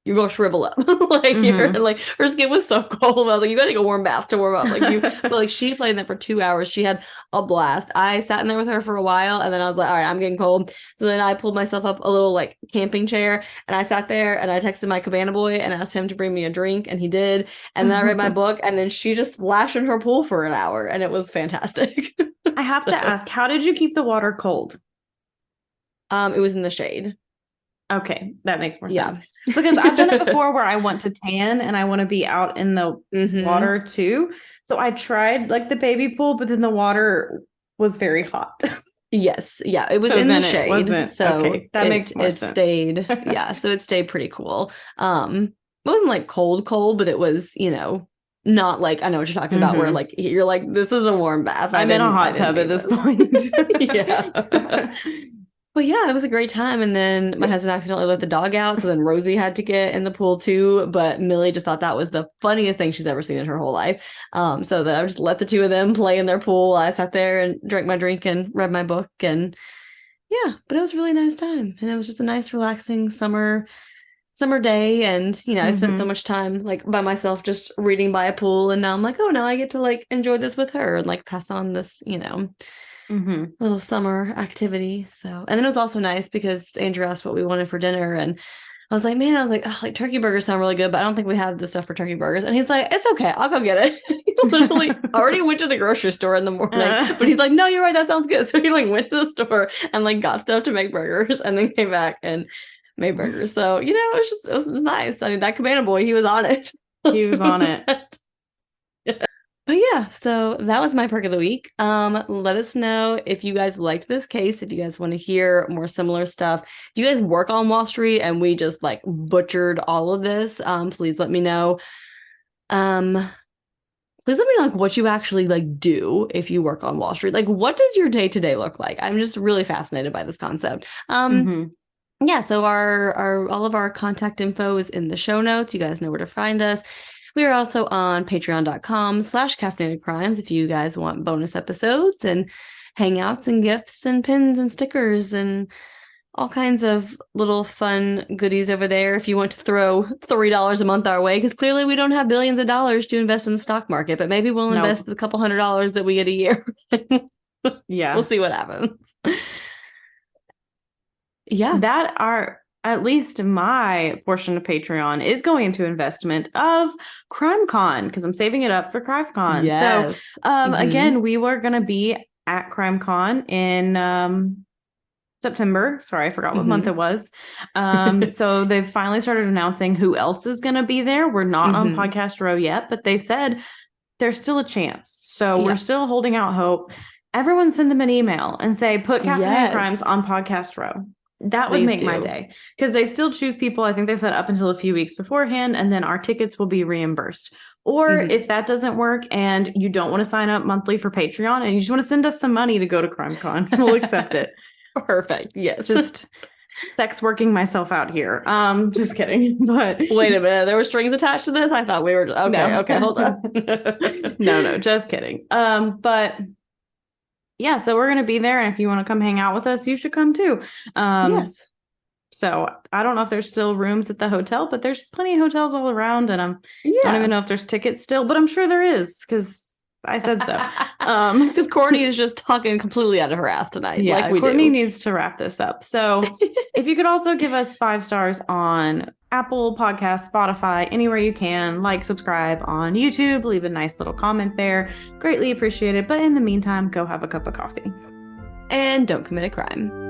S1: you're gonna shrivel up. Like you're like her skin was so cold. I was like, you gotta take a warm bath to warm up. Like you but like she played in there for 2 hours. She had a blast. I sat in there with her for a while and then I was like, all right, I'm getting cold. So then I pulled myself up a little like camping chair and I sat there and I texted my cabana boy and asked him to bring me a drink and he did. And then I read my book and then she just splashed in her pool for an hour and it was fantastic.
S2: I have to ask, how did you keep the water cold?
S1: It was in the shade.
S2: Okay, that makes more sense. Because I've done it before where I want to tan and I want to be out in the water too. So I tried like the baby pool, but then the water was very hot.
S1: Yes. Yeah. It was in the shade. So
S2: okay, that makes more sense.
S1: Stayed. Yeah. So it stayed pretty cool. It wasn't like cold, but it was, not like, I know what you're talking about where like, you're like, this is a warm bath.
S2: I'm in a hot tub at this point.
S1: Yeah. But yeah, it was a great time. And then my husband accidentally let the dog out. So then Rosie had to get in the pool too. But Millie just thought that was the funniest thing she's ever seen in her whole life. So that I just let the two of them play in their pool. I sat there and drank my drink and read my book. And yeah, but it was a really nice time. And it was just a nice, relaxing summer day. And, I spent so much time like by myself just reading by a pool. And now I'm like, oh, now I get to like enjoy this with her and like pass on this, little summer activity. So, and then it was also nice because Andrew asked what we wanted for dinner, and I was like, oh, like turkey burgers sound really good, but I don't think we have the stuff for turkey burgers. And he's like, it's okay, I'll go get it. He literally already went to the grocery store in the morning, but he's like, no, you're right, that sounds good. So he like went to the store and like got stuff to make burgers, and then came back and made burgers. So it was nice. I mean, that cabana boy, he was on it.
S2: He was on it.
S1: But yeah, so that was my perk of the week. Let us know if you guys liked this case, if you guys want to hear more similar stuff. If you guys work on Wall Street and we just like butchered all of this, please let me know. Please let me know like what you actually like do if you work on Wall Street. Like, what does your day-to-day look like? I'm just really fascinated by this concept. Yeah, so our all of our contact info is in the show notes. You guys know where to find us. We are also on patreon.com/caffeinated crimes if you guys want bonus episodes and hangouts and gifts and pins and stickers and all kinds of little fun goodies over there if you want to throw $3 a month our way, because clearly we don't have billions of dollars to invest in the stock market, but maybe we'll invest the couple $100 that we get a year. Yeah. We'll see what happens. Yeah.
S2: At least my portion of Patreon is going into investment of CrimeCon because I'm saving it up for CrimeCon.
S1: Yes.
S2: So again, we were going to be at CrimeCon in September. Sorry, I forgot what month it was. So they've finally started announcing who else is going to be there. We're not on Podcast Row yet, but they said there's still a chance. So we're still holding out hope. Everyone send them an email and say, put Caffeinated Crimes on Podcast Row. That would make my day because they still choose people. I think they said up until a few weeks beforehand, and then our tickets will be reimbursed. Or if that doesn't work and you don't want to sign up monthly for Patreon and you just want to send us some money to go to CrimeCon, we'll accept it.
S1: Perfect. Yes.
S2: Just sex working myself out here. Just kidding. But
S1: wait a minute, there were strings attached to this? I thought we were okay, hold on.
S2: No, just kidding. But yeah, so we're going to be there. And if you want to come hang out with us, you should come too.
S1: Yes.
S2: So I don't know if there's still rooms at the hotel, but there's plenty of hotels all around. And I don't even know if there's tickets still, but I'm sure there is because I said so.
S1: Because Courtney is just talking completely out of her ass tonight.
S2: Yeah,
S1: like
S2: Courtney needs to wrap this up. So if you could also give us 5 stars on Apple Podcasts, Spotify, anywhere you can, like, subscribe on YouTube, leave a nice little comment there. Greatly appreciate it. But in the meantime, go have a cup of coffee.
S1: And don't commit a crime.